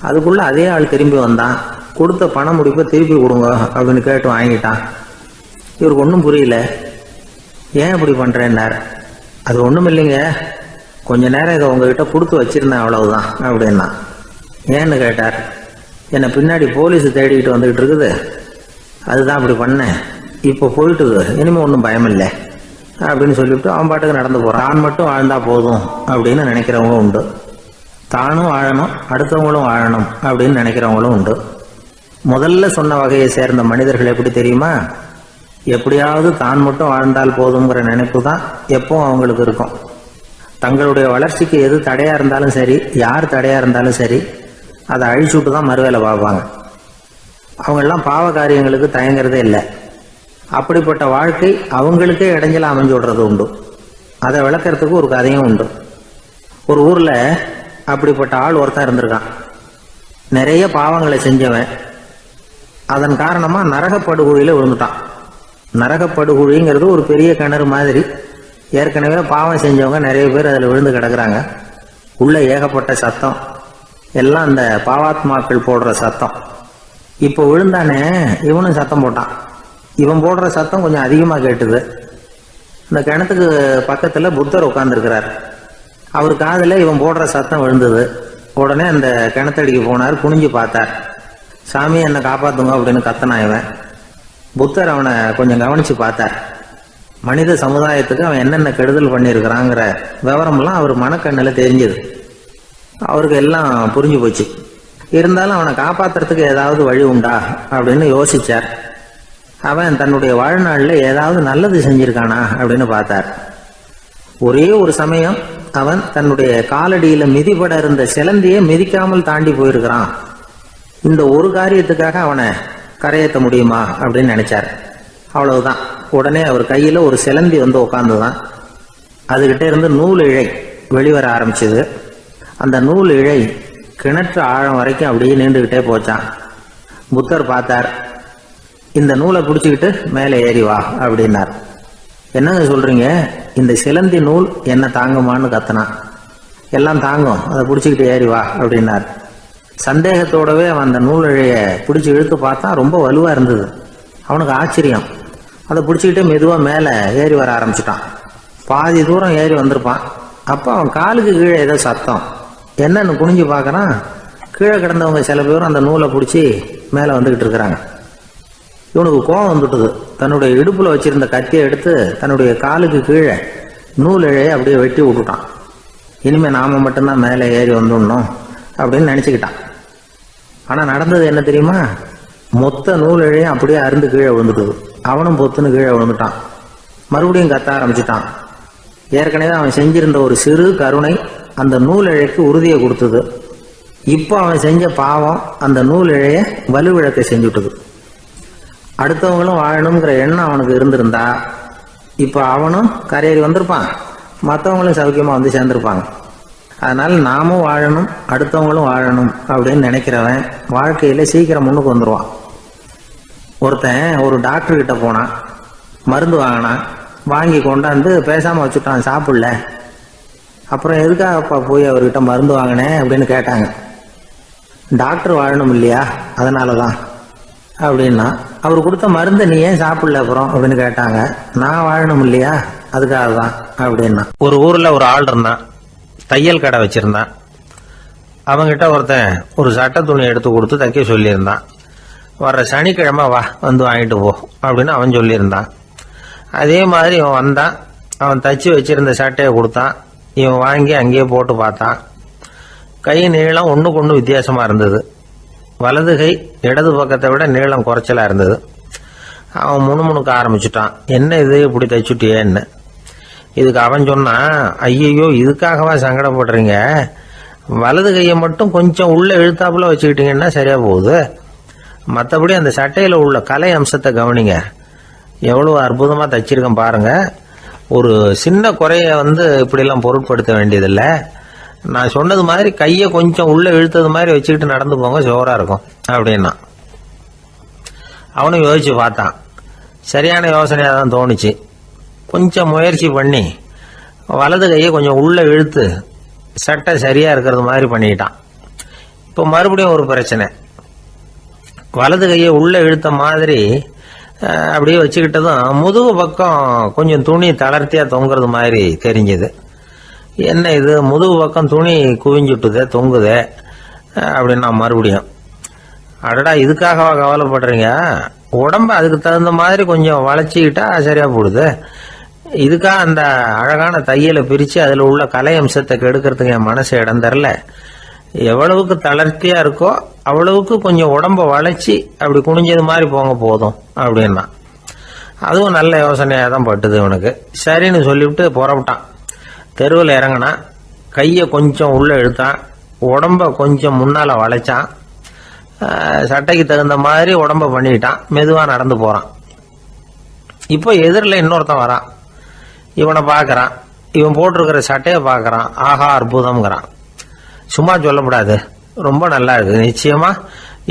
அதுக்குள்ளே அதே ஆள் திரும்பி வந்தான். கொடுத்த பண முடிப்பை திருப்பி கொடுங்க அப்படின்னு கேட்டு வாங்கிட்டான். இவருக்கு ஒன்றும் புரியல. ஏன் இப்படி பண்ணுறேன்னார். அது ஒன்றும் இல்லைங்க, கொஞ்ச நேரம் இதை உங்ககிட்ட கொடுத்து வச்சிருந்தேன், அவ்வளவுதான் அப்படின்னா. ஏன்னு கேட்டார். என்னை பின்னாடி போலீஸ் தேடிக்கிட்டு வந்துக்கிட்டு இருக்குது, அதுதான் அப்படி பண்ணேன், இப்போ போயிட்டுது, இனிமேல் ஒன்றும் பயமில்லை அப்படின்னு சொல்லிவிட்டு அவன் பாட்டுக்கு நடந்து போகிறான். தான் மட்டும் வாழ்ந்தா போதும் அப்படின்னு நினைக்கிறவங்க உண்டு. தானும் வாழணும், அடுத்தவங்களும் வாழணும் அப்படின்னு நினைக்கிறவங்களும் உண்டு. முதல்ல சொன்ன வகையை சேர்ந்த மனிதர்கள் எப்படி தெரியுமா? எப்படியாவது தான் மட்டும் வாழ்ந்தால் போதுங்கிற நினைப்பு தான் எப்பவும் அவங்களுக்கு இருக்கும். தங்களுடைய வளர்ச்சிக்கு எது தடையா இருந்தாலும் சரி, யார் தடையா இருந்தாலும் சரி, அதை அழிச்சுட்டு தான் மறுவேலை பார்ப்பாங்க. அவங்கெல்லாம் பாவ காரியங்களுக்கு தயங்குறதே இல்லை. அப்படிப்பட்ட வாழ்க்கை அவங்களுக்கே இடைஞ்சல அமைஞ்சு விடுறது உண்டு. அதை விளக்கறதுக்கு ஒரு கதையும் உண்டு. ஒரு ஊர்ல அப்படிப்பட்ட ஆள் ஒருத்தன் இருந்திருக்கான். நிறைய பாவங்களை செஞ்சவன். அதன் காரணமா நரகப்படுகொழியில விழுந்துட்டான். நரகப்படுகொழிங்கிறது ஒரு பெரிய கிணறு மாதிரி. ஏற்கனவே பாவம் செஞ்சவங்க நிறைய பேர் அதில் விழுந்து கிடக்குறாங்க. உள்ள ஏகப்பட்ட சத்தம், எல்லாம் அந்த பாவாத்மாக்கள் போடுற சத்தம். இப்போ விழுந்தானே இவனும் சத்தம் போட்டான். இவன் போடுற சத்தம் கொஞ்சம் அதிகமாக கேட்டுது. இந்த கிணத்துக்கு பக்கத்தில் புத்தர் உட்கார்ந்துருக்கிறார். அவர் காதில் இவன் போடுற சத்தம் விழுந்தது. உடனே அந்த கிணத்தடிக்கு போனார். குனிஞ்சு பார்த்தார். சாமி என்னை காப்பாத்துங்க அப்படின்னு கத்தனா இவன். புத்தர் அவனை கொஞ்சம் கவனிச்சு பார்த்தார். மனித சமுதாயத்துக்கு அவன் என்னென்ன கெடுதல் பண்ணியிருக்கிறாங்கிற விவரம்லாம் அவர் மனக்கண்ணில் தெரிஞ்சது. அவருக்கு எல்லாம் புரிஞ்சு போச்சு. இருந்தாலும் அவனை காப்பாத்துறதுக்கு ஏதாவது வழி உண்டா அப்படின்னு யோசிச்சார். அவன் தன்னுடைய வாழ்நாளில் ஏதாவது நல்லது செஞ்சிருக்கானா அப்படின்னு பார்த்தார். ஒரே ஒரு சமயம் அவன் தன்னுடைய காலடியில மிதிபட இருந்த சிலந்தியை மிதிக்காமல் தாண்டி போயிருக்கிறான். இந்த ஒரு காரியத்துக்காக அவனை கரையேற்ற முடியுமா அப்படின்னு நினைச்சார். அவ்வளவுதான். உடனே அவர் கையில ஒரு சிலந்தி வந்து உட்கார்ந்துதான். அதுகிட்ட இருந்து நூல் இழை வெளிவர ஆரம்பிச்சது. அந்த நூல் இழை கிணற்று ஆழம் வரைக்கும் அப்படியே நீண்டுகிட்டே போச்சான். புத்தர் பார்த்தார். இந்த நூலை பிடிச்சிக்கிட்டு மேலே ஏறி வா அப்படின்னார். என்னங்க சொல்றீங்க? இந்த சிலந்தி நூல் என்ன தாங்குமான்னு கத்தனான். எல்லாம் தாங்கும், அதை பிடிச்சிக்கிட்டு ஏறி வா அப்படின்னார். சந்தேகத்தோடவே அவன் அந்த நூல் இழைய பிடிச்சி இழுத்து பார்த்தா ரொம்ப வலுவா இருந்தது. அவனுக்கு ஆச்சரியம். அதை பிடிச்சிக்கிட்டே மெதுவா மேலே ஏறி வர ஆரம்பிச்சுட்டான். பாதி தூரம் ஏறி வந்திருப்பான். அப்போ அவன் காலுக்கு கீழே ஏதோ சத்தம். என்னன்னு குனிஞ்சு பார்க்கறான். கீழே கிடந்தவங்க சில பேரும் அந்த நூலை பிடிச்சி மேலே வந்துகிட்டு இருக்கிறாங்க. இவனுக்கு கோபம் வந்துட்டுது. தன்னுடைய இடுப்புல வச்சிருந்த கத்தியை எடுத்து தன்னுடைய காலுக்கு கீழே நூல் இழையை அப்படியே வெட்டி விட்டுட்டான். இனிமே நாம மட்டும்தான் மேலே ஏறி வந்துடணும் அப்படின்னு நினைச்சுக்கிட்டான். ஆனா நடந்தது என்ன தெரியுமா? மொத்த நூல் இழையும் அப்படியே அருந்து கீழே விழுந்துட்டுது. அவனும் பொத்துன்னு கீழே விழுந்துட்டான். மறுபடியும் கத்த ஆரம்பிச்சுட்டான். ஏற்கனவே அவன் செஞ்சிருந்த ஒரு சிறு கருணை அந்த நூல் இழைக்கு உறுதியை கொடுத்தது. இப்போ அவன் செஞ்ச பாவம் அந்த நூல் இழைய வலுவிழக்க செஞ்சுட்டுது. அடுத்தவங்களும் வாழணுங்கிற எண்ணம் அவனுக்கு இருந்திருந்தா இப்போ அவனும் கரையேறி வந்திருப்பான், மற்றவங்களும் சௌக்கியமா வந்து சேர்ந்திருப்பாங்க. அதனால நாமும் வாழணும், அடுத்தவங்களும் வாழணும் அப்படின்னு நினைக்கிறவன் வாழ்க்கையில சீக்கிரம் முன்னுக்கு வந்துடுவான். ஒருத்தன் ஒரு டாக்டர் கிட்ட போனான். மருந்து வாங்கினான். வாங்கி கொண்டாந்து பேசாம வச்சுட்டான், சாப்பிடல. அப்புறம் எதுக்காகப்பா போய் அவர்கிட்ட மருந்து வாங்கினேன் அப்படின்னு கேட்டாங்க. டாக்டர் வாழணும் இல்லையா, அதனாலதான் அப்படின்னா. அவர் கொடுத்த மருந்தை நீ ஏன் சாப்பிடல அப்புறம் அப்படின்னு கேட்டாங்க. நான் வாழணும் இல்லையா, அதுக்காக தான் அப்படின்னா. ஒரு ஊர்ல ஒரு ஆள் இருந்தான். தையல் கடை வச்சிருந்தான். அவங்கிட்ட ஒருத்தன் ஒரு சட்டை துணி எடுத்து கொடுத்து தைக்க சொல்லியிருந்தான். வர்ற சனிக்கிழமை வா வந்து வாங்கிட்டு போ அப்படின்னு அவன் சொல்லியிருந்தான். அதே மாதிரி இவன் வந்தான். அவன் தச்சு வச்சிருந்த சட்டையை கொடுத்தான். இவன் வாங்கி அங்கேயே போட்டு பார்த்தான். கை நீளம் ஒன்றுக்கு ஒன்று வித்தியாசமா இருந்தது. வலது கை இடது பக்கத்தை விட நீளம் குறைச்சலா இருந்தது. அவன் முணுமுணுக்க ஆரம்பிச்சுட்டான். என்ன இது இப்படி தைச்சுட்டியேன்னு. இதுக்கு அவன் சொன்னான், ஐயையோ இதுக்காகவா சங்கடப்படுறீங்க, வலது கையை மட்டும் கொஞ்சம் உள்ள இழுத்தாப்புல வச்சுக்கிட்டீங்கன்னா சரியா போகுது. மற்றபடி அந்த சட்டையில உள்ள கலை அம்சத்தை கவனிங்க, எவ்வளவு அற்புதமா தைச்சிருக்கேன் பாருங்க. ஒரு சின்ன குறைய இப்படிலாம் பொருட்படுத்த வேண்டியதில்லை. நான் சொன்னது மாதிரி கையை கொஞ்சம் உள்ள இழுத்தது மாதிரி வச்சுக்கிட்டு நடந்து போங்க, ஜோரா இருக்கும் அப்படின்னா. அவனும் யோசிச்சு பார்த்தான். சரியான யோசனையா தான் தோணுச்சு. கொஞ்சம் முயற்சி பண்ணி வலது கையை கொஞ்சம் உள்ள இழுத்து சட்டை சரியா இருக்கிறது மாதிரி பண்ணிக்கிட்டான். இப்போ மறுபடியும் ஒரு பிரச்சனை. வலது கையை உள்ள இழுத்த மாதிரி அப்படியே வச்சுக்கிட்டதும் முதுகு பக்கம் கொஞ்சம் துணி தளர்த்தியா தொங்குறது மாதிரி தெரிஞ்சது. என்ன இது, முதுகு பக்கம் துணி குவிஞ்சுட்டுதே, தொங்குதே அப்படின்னா மறுபடியும். அடடா இதுக்காகவா கவலைப்படுறீங்க, உடம்ப அதுக்கு தகுந்த மாதிரி கொஞ்சம் வளைச்சிக்கிட்டா சரியா போடுது. இதுக்காக அந்த அழகான தையலை பிரிச்சு அதுல உள்ள கலை அம்சத்தை கெடுக்கிறதுக்கு என் மனசு இடம் தரல. எவ்வளவுக்கு தளர்த்தியா இருக்கோ அவ்வளவுக்கு கொஞ்சம் உடம்ப வளைச்சி அப்படி குனிஞ்சது மாதிரி போங்க போதும் அப்படின்னா. அதுவும் நல்ல யோசனையாக தான் பட்டுது இவனுக்கு. சரின்னு சொல்லிவிட்டு புறப்பட்டான். தெருவில் இறங்கினான். கையை கொஞ்சம் உள்ளே இழுத்தான். உடம்ப கொஞ்சம் முன்னால் வளைச்சான். சட்டைக்கு தகுந்த மாதிரி உடம்ப பண்ணிக்கிட்டான். மெதுவாக நடந்து போகிறான். இப்போ எதிரில் இன்னொருத்தன் வரான். இவனை பார்க்குறான். இவன் போட்டிருக்கிற சட்டையை பார்க்குறான். ஆஹா அற்புதம்ங்கிறான். சும்மா சொல்லக்கூடாது, ரொம்ப நல்லா இருக்குது. நிச்சயமா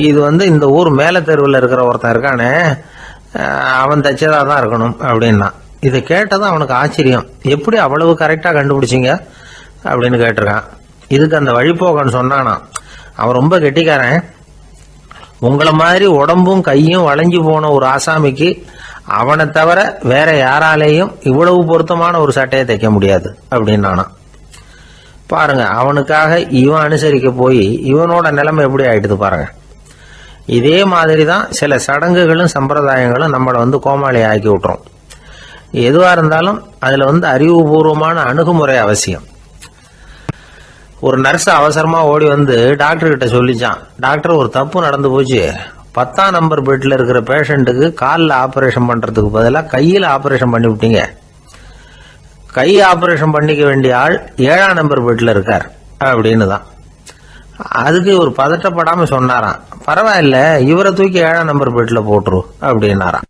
இது இந்த ஊர் மேல தெருவில் இருக்கிற ஒருத்தன் இருக்கானே, அவன் தைச்சதா தான் இருக்கணும் அப்படின்னா. இதை கேட்டதான் அவனுக்கு ஆச்சரியம். எப்படி அவ்வளவு கரெக்டா கண்டுபிடிச்சிங்க அப்படின்னு கேட்டிருக்கான். இதுக்கு அந்த வழிபோக்கன்னு சொன்னானா, அவன் ரொம்ப கெட்டிக்காரன். உங்களை மாதிரி உடம்பும் கையும் வளைஞ்சு போன ஒரு ஆசாமிக்கு அவனை தவிர வேற யாராலேயும் இவ்வளவு பொருத்தமான ஒரு சட்டையை தைக்க முடியாது அப்படின்னானா. பாருங்க, அவனுக்காக இவன் அனுசரிக்க போய் இவனோட நிலைமை எப்படி ஆயிடுது பாருங்க. இதே மாதிரி தான் சில சடங்குகளும் சம்பிரதாயங்களும் நம்மளை கோமாளி ஆக்கி விட்டுரும். எதுவா இருந்தாலும் அதுல அறிவுபூர்வமான அணுகுமுறை அவசியம். ஒரு நர்ஸ் அவசரமா ஓடி டாக்டர் கிட்ட சொல்லிச்சான், டாக்டர் ஒரு தப்பு நடந்து போச்சு, 10ஆம் நம்பர் பெட்ல இருக்கிற பேஷண்ட்டுக்கு காலில் ஆபரேஷன் பண்றதுக்கு பதிலாக கையில் ஆபரேஷன் பண்ணி விட்டீங்க. கை ஆபரேஷன் பண்ணிக்க வேண்டிய ஆள் 7ஆம் நம்பர் பெட்ல இருக்கார் அப்படின்னு தான். அதுக்கு ஒரு பதட்டப்படாம சொன்னாராம், பரவாயில்ல இவரை தூக்கி 7ஆம் நம்பர் பெட்ல போட்டுரு அப்படின்னாராம்.